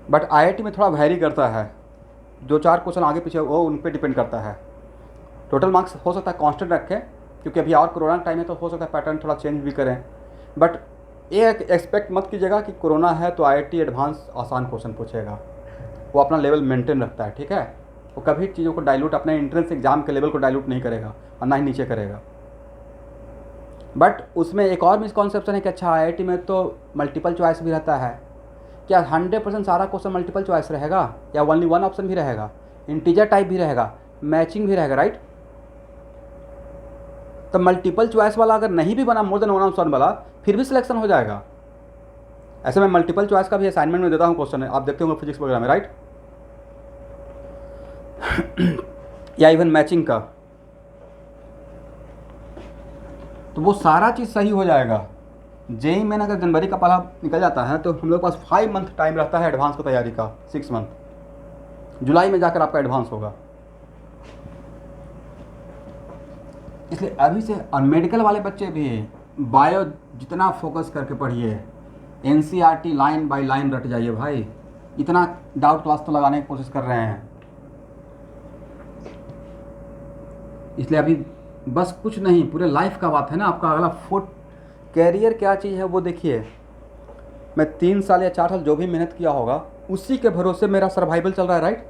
A: बट आईआईटी में थोड़ा वैरी करता है, 2-4 क्वेश्चन आगे पीछे वो उन पर डिपेंड करता है। टोटल मार्क्स हो सकता है कांस्टेंट रखें, क्योंकि अभी और कोरोना टाइम है तो हो सकता है पैटर्न थोड़ा चेंज भी करें। बट ये एक्सपेक्ट मत कीजिएगा कि कोरोना है तो आईआईटी एडवांस आसान क्वेश्चन पूछेगा। वो अपना लेवल मेंटेन रखता है, ठीक है। वो कभी चीज़ों को डाइल्यूट, अपने एंट्रेंस एग्जाम के लेवल को डाइल्यूट नहीं करेगा और ना ही नीचे करेगा। बट उसमें एक और मिसकॉन्सेप्शन है कि अच्छा आईआईटी में तो मल्टीपल चॉइस भी रहता है। क्या 100% सारा क्वेश्चन मल्टीपल चॉइस रहेगा या ओनली वन ऑप्शन भी रहेगा, इंटीजर टाइप भी रहेगा, मैचिंग भी रहेगा, राइट। तो मल्टीपल चॉइस वाला अगर नहीं भी बना, मोर देन वन ऑप्शन वाला, फिर भी सिलेक्शन हो जाएगा। ऐसे मैं मल्टीपल चॉइस का भी असाइनमेंट में देता हूँ क्वेश्चन, आप देखते होंगे फिजिक्स वगैरह में, राइट। या इवन मैचिंग का, तो वो सारा चीज़ सही हो जाएगा। जेई में अगर जनवरी का पहला निकल जाता है तो हम लोग के पास 5 मंथ टाइम रहता है एडवांस को तैयारी का, 6 मंथ। जुलाई में जाकर आपका एडवांस होगा। इसलिए अभी से, और मेडिकल वाले बच्चे भी बायो जितना फोकस करके पढ़िए, एनसीईआरटी लाइन बाय लाइन रट जाइए भाई। इतना डाउट क्लास तो लगाने की कोशिश कर रहे हैं। इसलिए अभी बस कुछ नहीं, पूरे लाइफ का बात है ना। आपका अगला कैरियर क्या चीज़ है वो देखिए। मैं 3 साल या 4 साल जो भी मेहनत किया होगा उसी के भरोसे मेरा सर्वाइवल चल रहा है, राइट।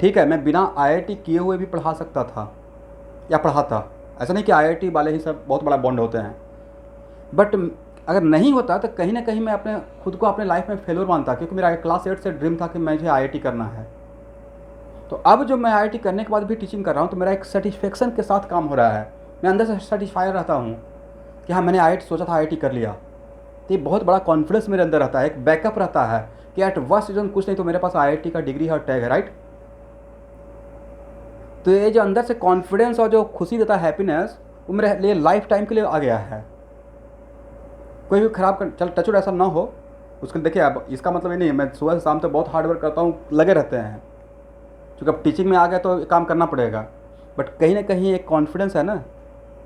A: ठीक है, मैं बिना आईआईटी किए हुए भी पढ़ा सकता था या पढ़ाता, ऐसा नहीं कि आईआईटी वाले ही सब बहुत बड़ा बॉन्ड होते हैं। बट अगर नहीं होता तो कहीं ना कहीं मैं अपने खुद को अपने लाइफ में फेलियर मानता, क्योंकि मेरा क्लास 8 से ड्रीम था कि मुझे आईआईटी करना है। तो अब जो मैं आईआईटी करने के बाद भी टीचिंग कर रहा हूँ तो मेरा एक सेटिस्फेक्शन के साथ काम हो रहा है। मैं अंदर से सेटिस्फाई रहता हूँ कि हाँ मैंने आईआईटी सोचा था, आईआईटी कर लिया। तो ये बहुत बड़ा कॉन्फिडेंस मेरे अंदर रहता है, एक बैकअप रहता है कि एट वर्स्ट सीजन कुछ नहीं तो मेरे पास आईआईटी का डिग्री है और टैग है, राइट। तो ये जो अंदर से कॉन्फिडेंस और जो खुशी देता है, हैप्पीनेस, वो मेरे लिए लाइफ टाइम के लिए आ गया है। कोई भी खराब चल टचवुड ऐसा ना हो उसके। देखिए अब इसका मतलब ये नहीं है मैं सुबह से शाम तक बहुत हार्ड वर्क करता हूँ, लगे रहते हैं, क्योंकि अब टीचिंग में आ गया तो काम करना पड़ेगा, बट कहीं ना कहीं एक कॉन्फिडेंस है ना,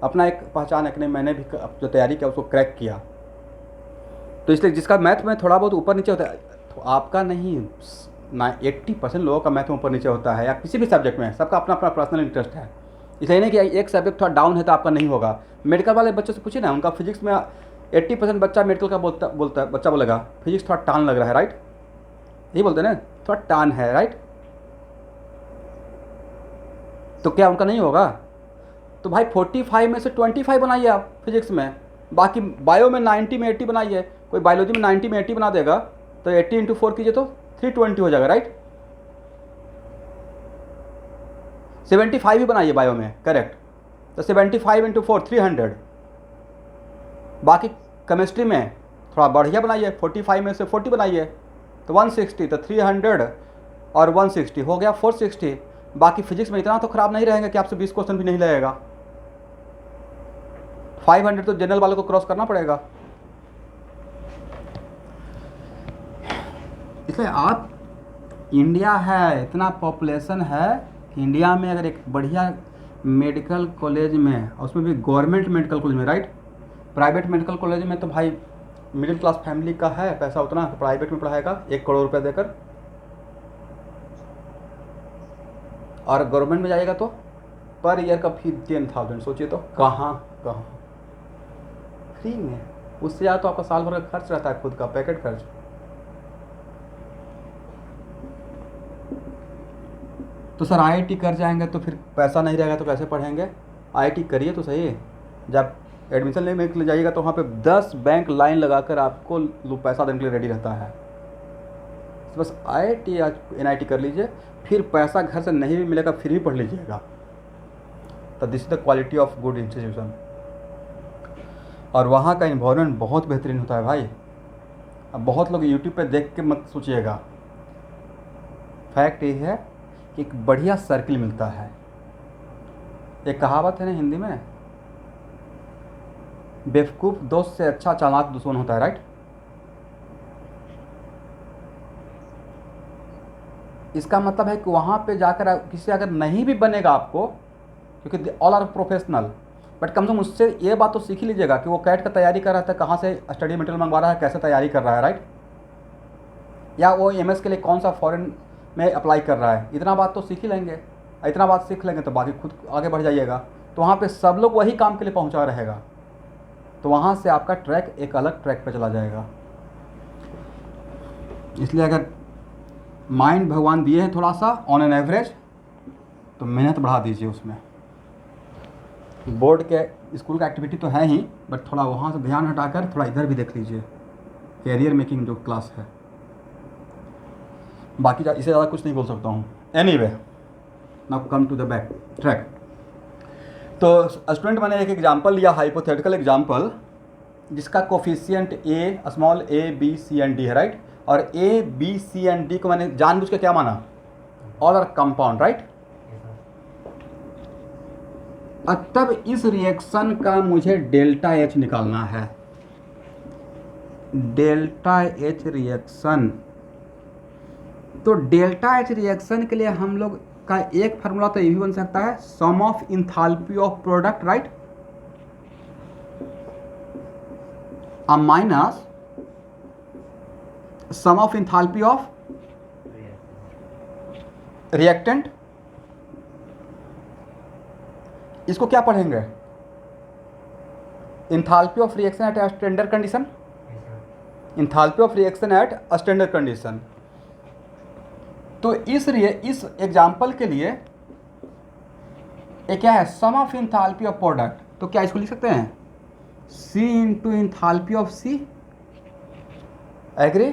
A: अपना एक पहचान है कि नहीं मैंने भी जो तैयारी किया उसको क्रैक किया। तो इसलिए जिसका मैथ में थोड़ा बहुत ऊपर नीचे होता है, तो आपका नहीं ना, 80% लोगों का मैथ में ऊपर नीचे होता है, या किसी भी सब्जेक्ट में सबका अपना अपना पर्सनल इंटरेस्ट है। इसलिए नहीं कि एक सब्जेक्ट थोड़ा डाउन है तो आपका नहीं होगा। मेडिकल वाले बच्चों से पूछिए ना, उनका फिजिक्स में 80% बच्चा मेडिकल का बोलता है, बच्चा बोलेगा फिजिक्स थोड़ा टान लग रहा है, राइट, यही बोलते हैं ना, थोड़ा टान है, राइट। तो क्या उनका नहीं होगा? तो भाई 45 में से 25 बनाइए आप फिजिक्स में, बाकी बायो में 90 में 80 बनाइए। कोई बायोलॉजी में 90 में 80 बना देगा तो 80 इंटू 4 कीजिए तो 320 हो जाएगा, राइट। 75 ही बनाइए बायो में, करेक्ट, तो 75 इंटू 4 300। बाकी केमिस्ट्री में थोड़ा बढ़िया बनाइए, 45 में से 40 बनाइए तो 160, तो 300 और 160 हो गया 460। बाकी फिजिक्स में इतना तो खराब नहीं रहेगा कि आपसे 20 क्वेश्चन भी नहीं लगेगा। 500 तो जनरल वालों को क्रॉस करना पड़ेगा। इसलिए आप, इंडिया है, इतना पॉपुलेशन है कि इंडिया में अगर एक बढ़िया मेडिकल कॉलेज में, उसमें भी गवर्नमेंट मेडिकल कॉलेज में, राइट, प्राइवेट मेडिकल कॉलेज में तो भाई मिडिल क्लास फैमिली का है पैसा उतना, तो प्राइवेट में पढ़ाएगा 1 करोड़ रुपए देकर, और गवर्नमेंट में जाएगा तो पर ईयर का फी 10,000। सोचिए तो कहाँ फ्री में, उससे ज़्यादा तो आपका साल भर का खर्च रहता है, खुद का पैकेट खर्च। तो सर आईआईटी कर जाएंगे तो फिर पैसा नहीं रहेगा तो कैसे पढ़ेंगे? आईआईटी करिए तो सही। जब एडमिशन लेने के लिए जाइएगा तो वहाँ पे 10 बैंक लाइन लगाकर आपको पैसा देने के लिए रेडी रहता है। तो बस आईआईटी या एनआईटी कर लीजिए, फिर पैसा घर से नहीं भी मिलेगा फिर भी पढ़ लीजिएगा। तो this is the quality of good institution. और वहाँ का इन्वायरमेंट बहुत बेहतरीन होता है भाई। अब बहुत लोग यूट्यूब पे देख के मत सोचिएगा, फैक्ट ये है कि एक बढ़िया सर्किल मिलता है। एक कहावत है ना हिंदी में, बेवकूफ़ दोस्त से अच्छा चालाक दुश्मन होता है, राइट। इसका मतलब है कि वहाँ पे जाकर किसी अगर नहीं भी बनेगा आपको, क्योंकि ऑल आर प्रोफेशनल, बट कम से कम उससे ये बात तो सीख ही लीजिएगा कि वो कैट का तैयारी कर रहा था, कहाँ से स्टडी मटेरियल मंगवा रहा है, कैसे तैयारी कर रहा है, राइट, या वो एमएस के लिए कौन सा फॉरेन में अप्लाई कर रहा है। इतना बात तो सीख ही लेंगे, इतना बात सीख लेंगे तो बाकी खुद आगे बढ़ जाइएगा। तो वहाँ पे सब लोग वही काम के लिए पहुँचा रहेगा, तो वहाँ से आपका ट्रैक एक अलग ट्रैक पे चला जाएगा। इसलिए अगर माइंड भगवान दिए हैं थोड़ा सा ऑन एन एवरेज, तो मेहनत बढ़ा दीजिए उसमें। बोर्ड के स्कूल का एक्टिविटी तो है ही, बट थोड़ा वहाँ से ध्यान हटाकर थोड़ा इधर भी देख लीजिए, कैरियर मेकिंग जो क्लास है। बाकी इससे ज़्यादा कुछ नहीं बोल सकता हूँ। Anyway, now come to the back track. तो स्टूडेंट मैंने एक एग्जांपल लिया, हाइपोथेटिकल एग्जांपल, जिसका coefficient A, small A B C and D है, राइट। और A B C and D को मैंने जानबूझ के क्या माना, ऑल आर कंपाउंड, राइट। तब इस रिएक्शन का मुझे डेल्टा एच निकालना है। डेल्टा एच रिएक्शन, तो डेल्टा एच रिएक्शन के लिए हम लोग का एक फार्मूला तो ये भी बन सकता है, sum of enthalpy of product, right, minus sum of enthalpy of reactant. इसको क्या पढ़ेंगे, enthalpy of reaction at standard condition, enthalpy of reaction at standard condition. तो इस एग्जाम्पल के लिए ये क्या है, sum of enthalpy of product. तो क्या इसको लिख सकते हैं, C into enthalpy of C, agree,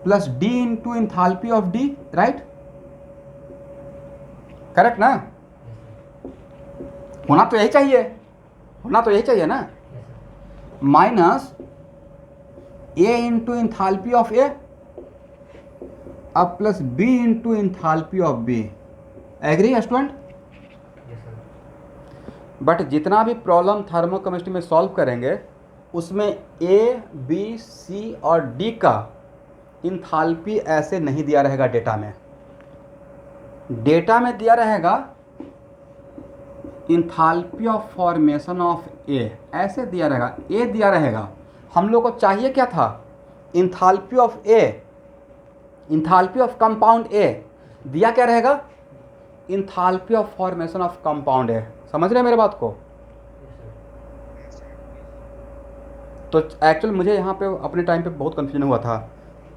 A: plus D into enthalpy of D, right, correct ना। होना तो यही चाहिए, होना तो यही चाहिए ना, minus A into enthalpy of A अब plus B into enthalpy of B, agree student. But जितना भी प्रॉब्लम थर्मोकेमिस्ट्री में सॉल्व करेंगे उसमें A, B, C और D का इंथैल्पी ऐसे नहीं दिया रहेगा डेटा में। डेटा में दिया रहेगा इंथाल्पी ऑफ फॉर्मेशन ऑफ ए, ऐसे दिया रहेगा, ए दिया रहेगा। हम लोग को चाहिए क्या था? Enthalpy of A, enthalpy of compound A. दिया क्या रहेगा? Enthalpy of formation of compound A. समझ रहे हैं मेरे बात को? तो एक्चुअल मुझे यहाँ पे अपने टाइम पे बहुत कन्फ्यूजन हुआ था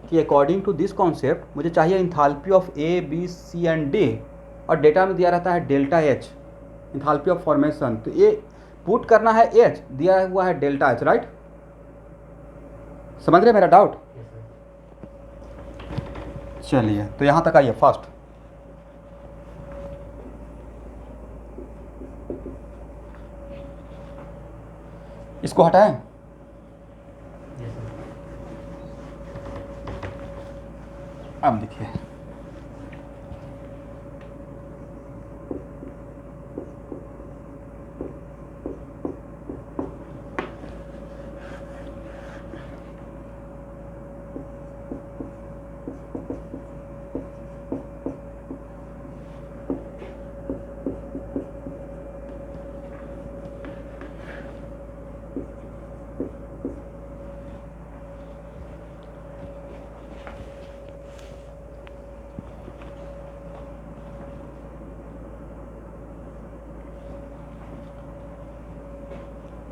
A: कि अकॉर्डिंग टू दिस कॉन्सेप्ट मुझे चाहिए enthalpy of A B C and D, और डेटा में दिया रहता है delta H, enthalpy of formation. तो ये पुट करना है एच, दिया हुआ है डेल्टा एच, राइट? समझ रहे मेरा डाउट? चलिए, तो यहाँ तक आइए फर्स्ट। इसको हटाएं। अब देखिए,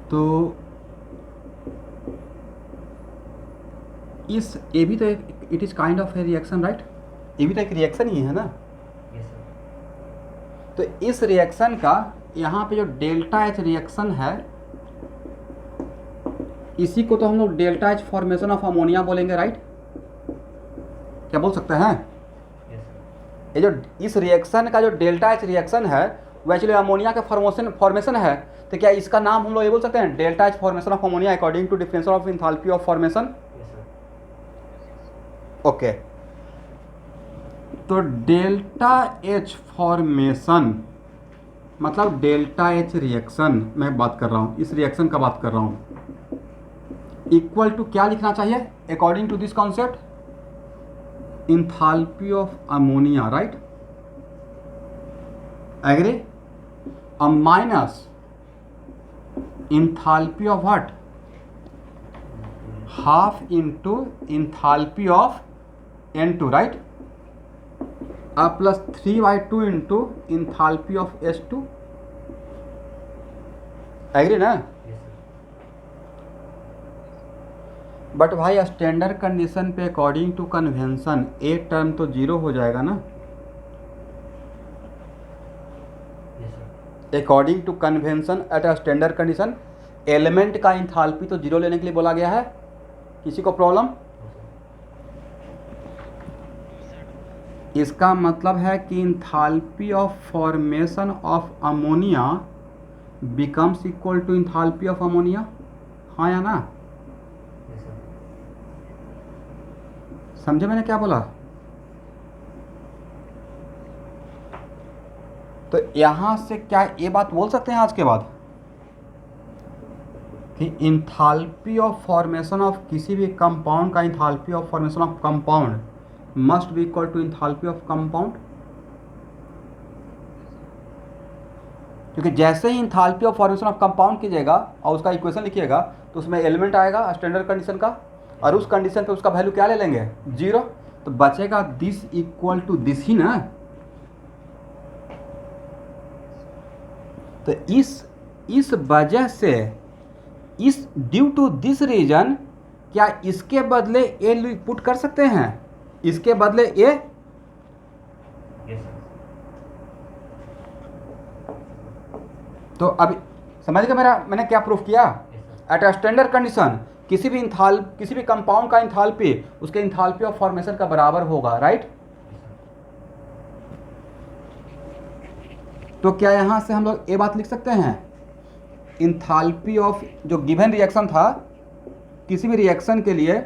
A: तो इस ये भी तो एक, it is kind of A reaction, right? ये भी तो एक रिएक्शन ही है ना। तो इस रिएक्शन का यहाँ पे जो डेल्टा एच रिएक्शन है, इसी को तो हम लोग delta H formation of ammonia बोलेंगे, राइट? क्या बोल सकते हैं? ये जो इस रिएक्शन का जो डेल्टा एच रिएक्शन है वो एक्चुअली अमोनिया का फॉर्मेशन है। तो क्या इसका नाम हम लोग ये बोल सकते हैं delta H formation of ammonia according to differential of enthalpy of formation? Okay, तो डेल्टा एच फॉर्मेशन मतलब डेल्टा एच रिएक्शन मैं बात कर रहा हूँ, इस रिएक्शन का बात कर रहा हूँ, इक्वल टू क्या लिखना चाहिए according to this concept? Enthalpy of ammonia, right? Agree? Minus enthalpy of what? Half into enthalpy of N2, right? अब plus 3/2 into enthalpy of S2। Agree ना? बट भाई स्टैंडर्ड कंडीशन पे according to convention a term तो zero हो जाएगा ना। According to convention at a standard condition element का enthalpy तो जीरो लेने के लिए बोला गया है। किसी को प्रॉब्लम? इसका मतलब है कि enthalpy of formation of ammonia becomes equal to enthalpy of ammonia, हाँ या ना? समझे मैंने क्या बोला? तो यहां से क्या ये बात बोल सकते हैं आज के बाद कि इंथाल्पी ऑफ फॉर्मेशन ऑफ किसी भी कंपाउंड का enthalpy of formation of compound must be equal to enthalpy of compound? क्योंकि जैसे ही enthalpy of formation of compound कीजिएगा और उसका इक्वेशन लिखिएगा तो उसमें एलिमेंट आएगा स्टैंडर्ड कंडीशन का, और उस कंडीशन पे उसका वैल्यू क्या ले लेंगे? जीरो। तो बचेगा दिस इक्वल टू दिस ही ना। तो इस वजह से इस ड्यू टू दिस रीजन क्या इसके बदले ए पुट कर सकते हैं? इसके बदले ए? तो अभी समझ गए मैंने क्या प्रूफ किया? एट अ स्टैंडर्ड कंडीशन किसी भी कंपाउंड का इंथाल्पी उसके इंथाल्पी ऑफ फॉर्मेशन का बराबर होगा, राइट? तो क्या यहाँ से हम लोग ये बात लिख सकते हैं इंथाल्पी ऑफ जो गिवन रिएक्शन था किसी भी रिएक्शन के लिए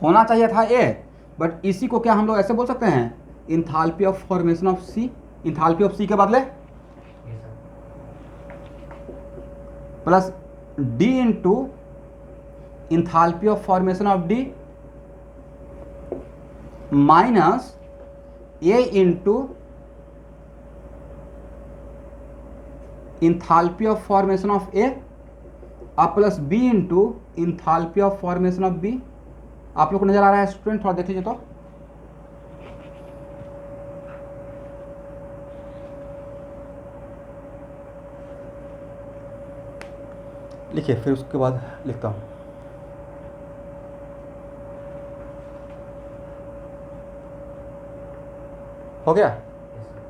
A: होना चाहिए था ए, बट इसी को क्या हम लोग ऐसे बोल सकते हैं enthalpy of formation of C, enthalpy of C के बदले plus D into enthalpy of formation of D minus A into enthalpy of formation of A plus B into enthalpy of formation of B. आप लोग को नजर आ रहा है student? थोड़ा देख लीजिए तो। लिखिए, फिर उसके बाद लिखता हूँ। हो गया?
B: Yes, sir.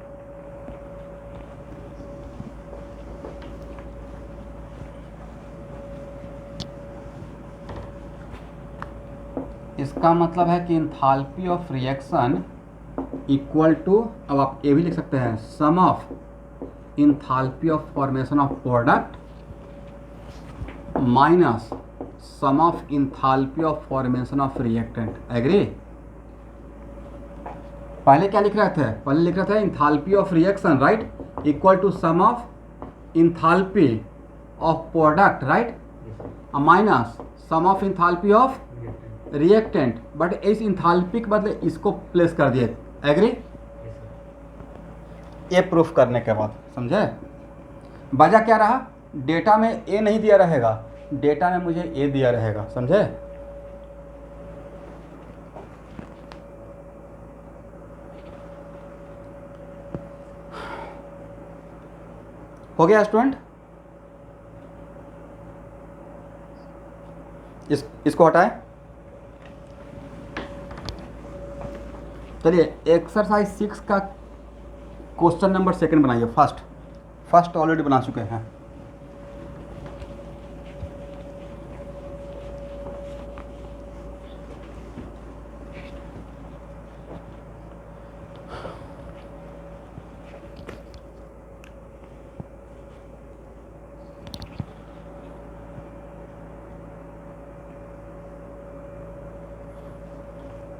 A: इसका मतलब है कि enthalpy of reaction equal to, अब आप ये भी लिख सकते हैं, sum of enthalpy of formation of product minus sum of enthalpy of formation of reactant. Agree? पहले क्या लिख रहे थे? पहले लिख रहे थे enthalpy of reaction, right, equal to sum of enthalpy of product, right,
B: Yes, sir.
A: Minus sum of enthalpy of
B: Reactant.
A: Reactant. But इस इंथाल्पी के बदले इसको प्लेस कर दिए। एग्री?
B: Yes, sir.
A: ये प्रूफ करने के बाद समझे? वजह क्या रहा? डेटा में ए नहीं दिया रहेगा, डेटा में मुझे ए दिया रहेगा। समझे? हो गया स्टूडेंट? इसको हटाएं। चलिए एक्सरसाइज 6 का क्वेश्चन नंबर 2 बनाइए। फर्स्ट ऑलरेडी बना चुके हैं।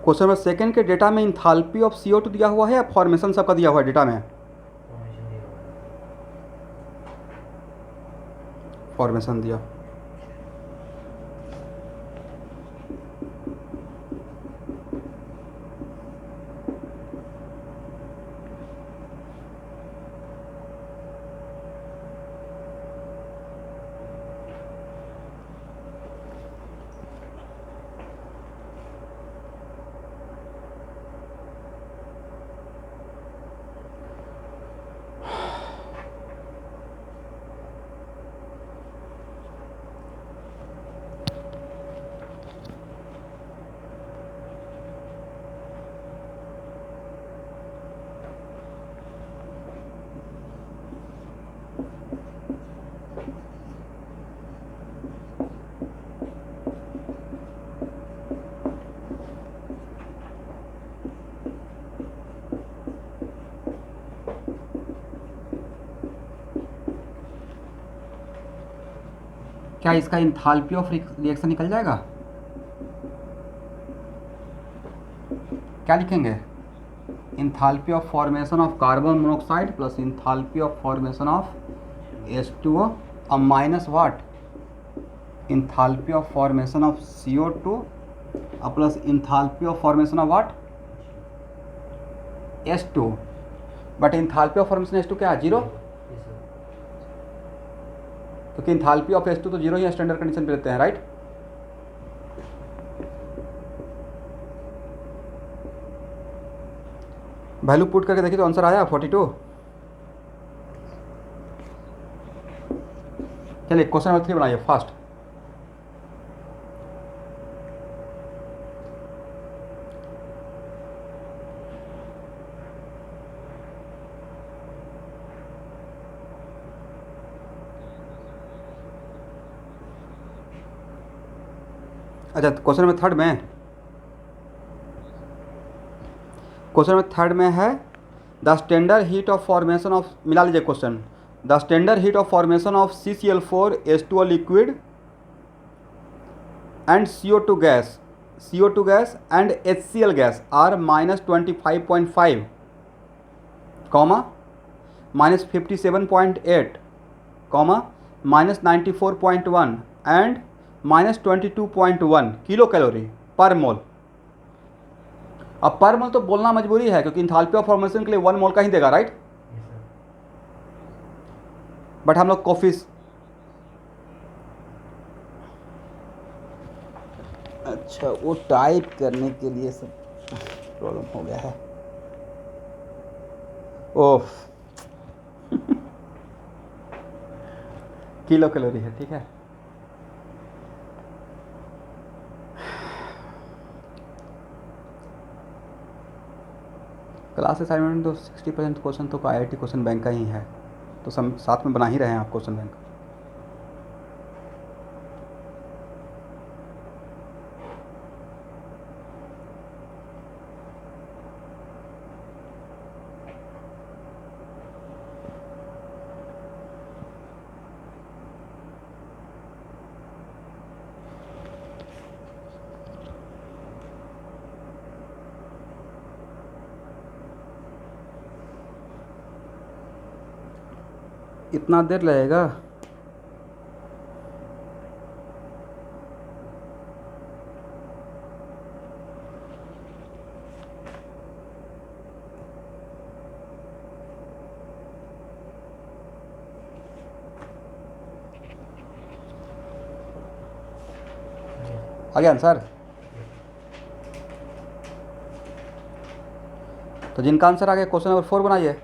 A: क्वेश्चन नंबर 2 के डेटा में इंथाल्पी ऑफ CO2 दिया हुआ है या फॉर्मेशन सबका दिया हुआ है डेटा में?
B: Formation दिया हुआ है.
A: फॉर्मेशन दिया। क्या इसका इंथाल्पी ऑफ रिएक्शन निकल जाएगा? क्या लिखेंगे? Enthalpy of formation of carbon monoxide plus enthalpy of formation of H2O और minus what? Enthalpy of formation of CO2 और plus enthalpy of formation of what? H2। But enthalpy of formation H2 क्या है? 0।
B: Yes, sir.
A: क्योंकि enthalpy of H2 तो 0 ही standard condition पे लेते हैं, right? Value put करके देखिए तो आंसर आया 42। चलिए क्वेश्चन नंबर 3 बनाइए फर्स्ट। अच्छा, क्वेश्चन नंबर 3 में, क्वेश्चन नंबर 3 में है the standard heat of formation of, मिला लीजिए question, the standard heat of formation of CCl4 H2O liquid and CO2 gas and HCl gas are -25.5, -57.8, -94.1 and -22.1 kilo calorie पर mole. अब पर मोल तो बोलना मजबूरी है क्योंकि इंथाल्पी ऑफ फॉर्मेशन के लिए 1 मोल का ही देगा, राइट?
B: Yes, sir.
A: बट हम लोग कॉफ़ी, अच्छा वो टाइप करने के लिए सब प्रॉब्लम हो गया है। ओह किलो कैलोरी है, ठीक है। क्लास असाइनमेंट तो 60% क्वेश्चन तो IIT क्वेश्चन बैंक का ही है, तो सब साथ में बना ही रहे हैं आप क्वेश्चन बैंक। इतना देर लगेगा? आ गया आंसर? तो जिनका आंसर आ गया क्वेश्चन नंबर 4 बनाइए।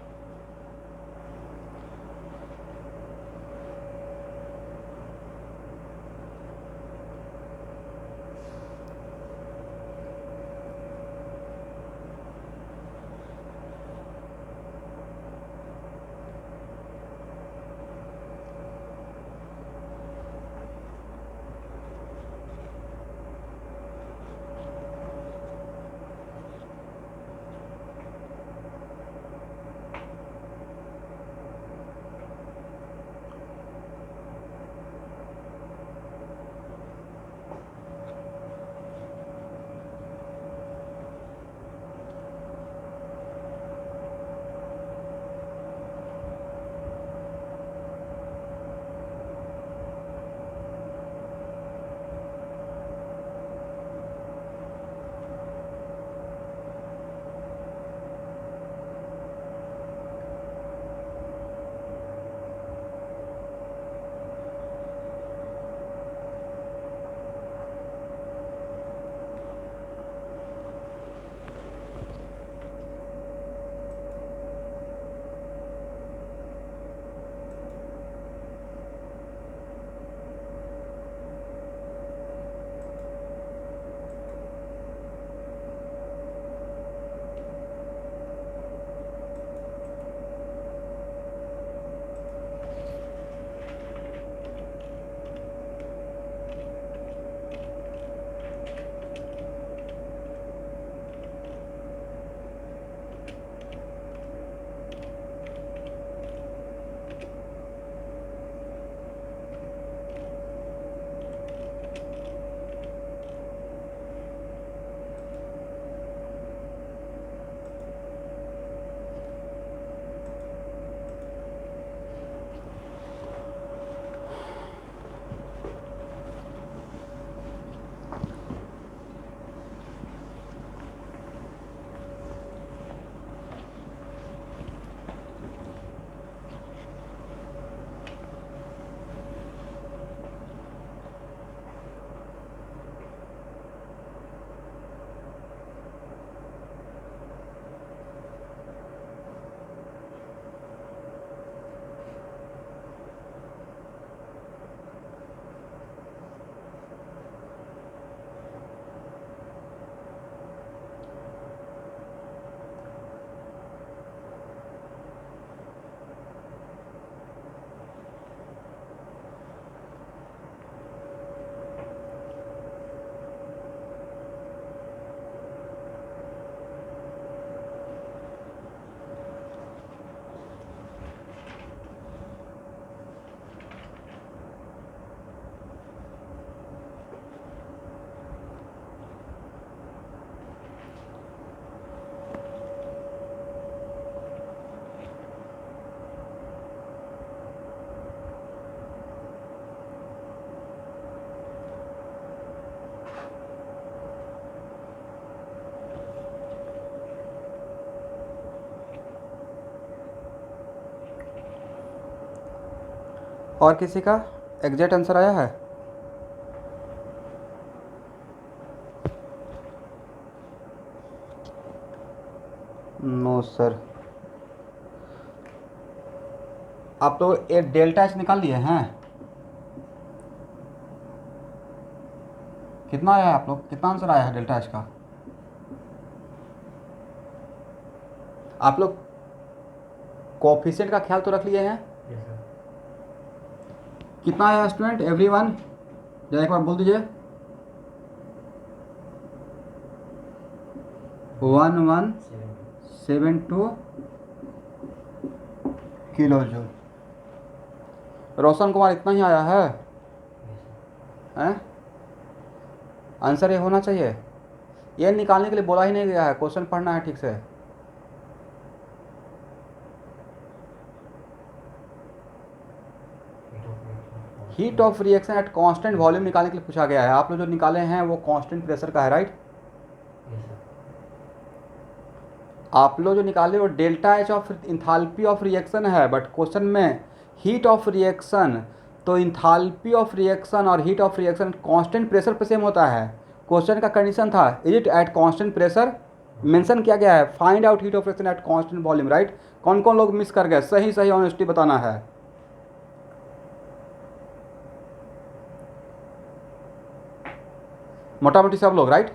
A: और किसी का एग्जैक्ट आंसर आया है? No sir. आप तो ये डेल्टा एच निकाल लिए हैं? कितना आया है आप लोग, कितना आंसर आया है डेल्टा एच का? आप लोग कोफिशिएंट का ख्याल तो रख लिए हैं?
B: Yes sir.
A: कितना आया स्टूडेंट एवरीवन, जरा एक बार बोल दीजिए। 1172 किलो जूल। रोशन कुमार इतना ही आया है?
B: Yes sir.
A: हैं? आंसर ये होना चाहिए। ये निकालने के लिए बोला ही नहीं गया है, क्वेश्चन पढ़ना है ठीक से। Heat of reaction at constant volume निकालने के लिए पूछा गया है। आप लोग जो निकाले हैं वो कांस्टेंट प्रेशर का है, राइट?
B: Yes sir.
A: आप लोग जो निकाले वो delta H of enthalpy of reaction है, बट क्वेश्चन में हीट ऑफ रिएक्शन, तो इंथाल्पी ऑफ रिएक्शन और heat of reaction constant pressure पे सेम होता है। क्वेश्चन का कंडीशन था is it at constant pressure, mention किया गया है find out heat of reaction at constant volume, right? कौन कौन लोग मिस कर गए? सही सही ऑनेस्टी बताना है। मोटा मोटी सब लोग, राइट?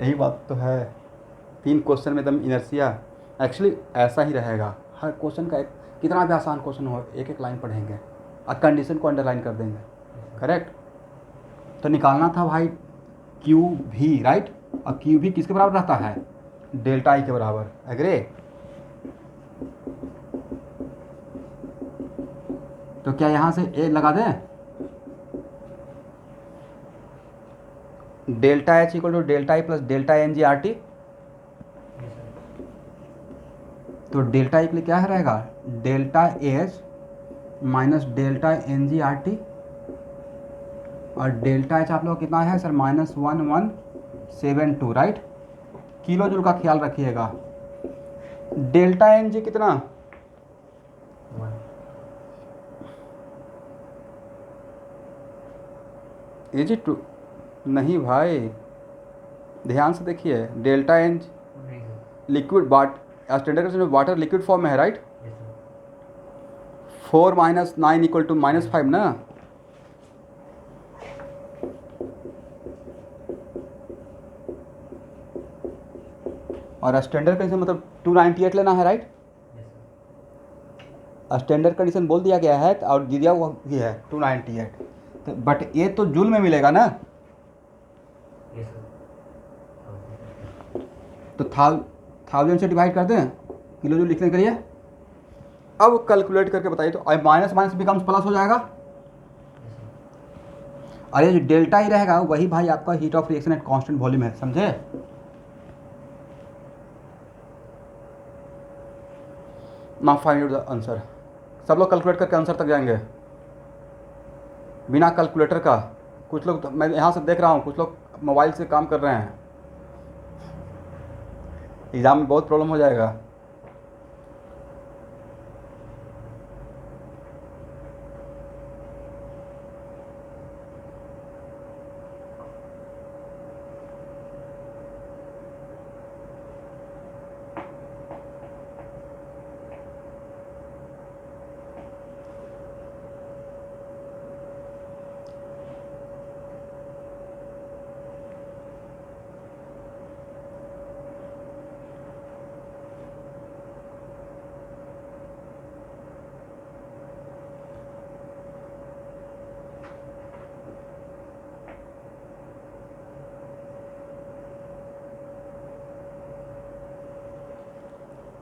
A: यही बात तो है, 3 क्वेश्चन में एकदम इनर्सिया। एक्चुअली ऐसा ही रहेगा हर क्वेश्चन का। एक कितना भी आसान क्वेश्चन हो, एक एक लाइन पढ़ेंगे और कंडीशन को अंडरलाइन कर देंगे, करेक्ट? तो निकालना था भाई क्यू भी, राइट? और क्यू भी किसके बराबर रहता है? डेल्टा आई के बराबर, एग्री? तो क्या यहाँ से ए लगा दें? Delta H equal to delta I plus delta N G R T.
B: Yes sir.
A: तो डेल्टा ई के लिए क्या है रहेगा? Delta H minus delta N G R T, और डेल्टा एच आप लोग कितना है सर? -1172, राइट? किलो जूल का ख्याल रखिएगा। डेल्टा एन जी कितना?
B: 1
A: इज इट टू? नहीं भाई, ध्यान से देखिए। डेल्टा एन
B: नहीं sir.
A: Liquid but standard condition में वाटर लिक्विड फॉर्म में है, right?
B: Yes sir.
A: 4 - 9 equal to -5 ना? और स्टैंडर्ड कंडीशन मतलब 298 लेना है, right?
B: Yes sir.
A: Standard condition बोल दिया गया है और दिया हुआ भी है 298, तो बट ये तो जूल में मिलेगा ना?
B: Yes sir.
A: तो 1000 से डिवाइड कर दें, किलो जूल लिखने के लिए। अब कैलकुलेट करके बताइए, तो माइनस माइनस बिकम्स प्लस हो जाएगा।
B: Yes sir.
A: और ये जो डेल्टा ही रहेगा वही भाई आपका heat of reaction at constant volume है, समझे? Now find out the answer. सब लोग कैलकुलेट करके आंसर तक जाएंगे बिना कैलकुलेटर का। कुछ लोग मैं यहाँ से देख रहा हूँ, कुछ लोग मोबाइल से काम कर रहे हैं। एग्ज़ाम में बहुत प्रॉब्लम हो जाएगा।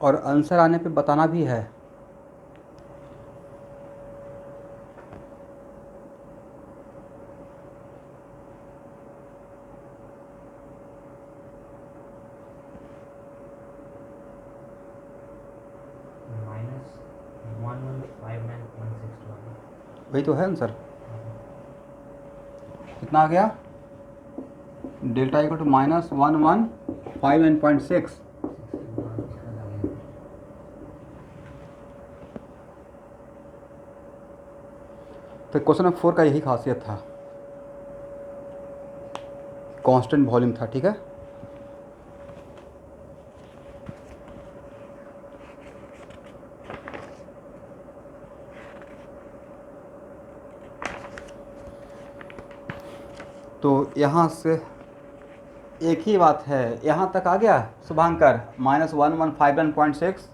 A: और आंसर आने पे बताना भी है।
B: -1159.62
A: वही तो है आंसर। कितना आ गया? Delta equal to -1159.6। तो क्वेश्चन नंबर 4 का यही खासियत था, कांस्टेंट वॉल्यूम था, ठीक है। तो यहाँ से एक ही बात है, यहाँ तक आ गया शुभांकर, -1151.6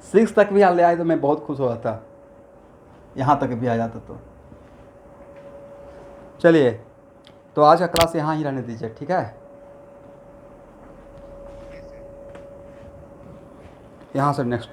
A: 6 तक भी आ ले आए तो मैं बहुत खुश हो जाता, यहाँ तक भी आ जाता तो। चलिए, तो आज का क्लास यहाँ ही रहने दीजिए, ठीक है। यहाँ से नेक्स्ट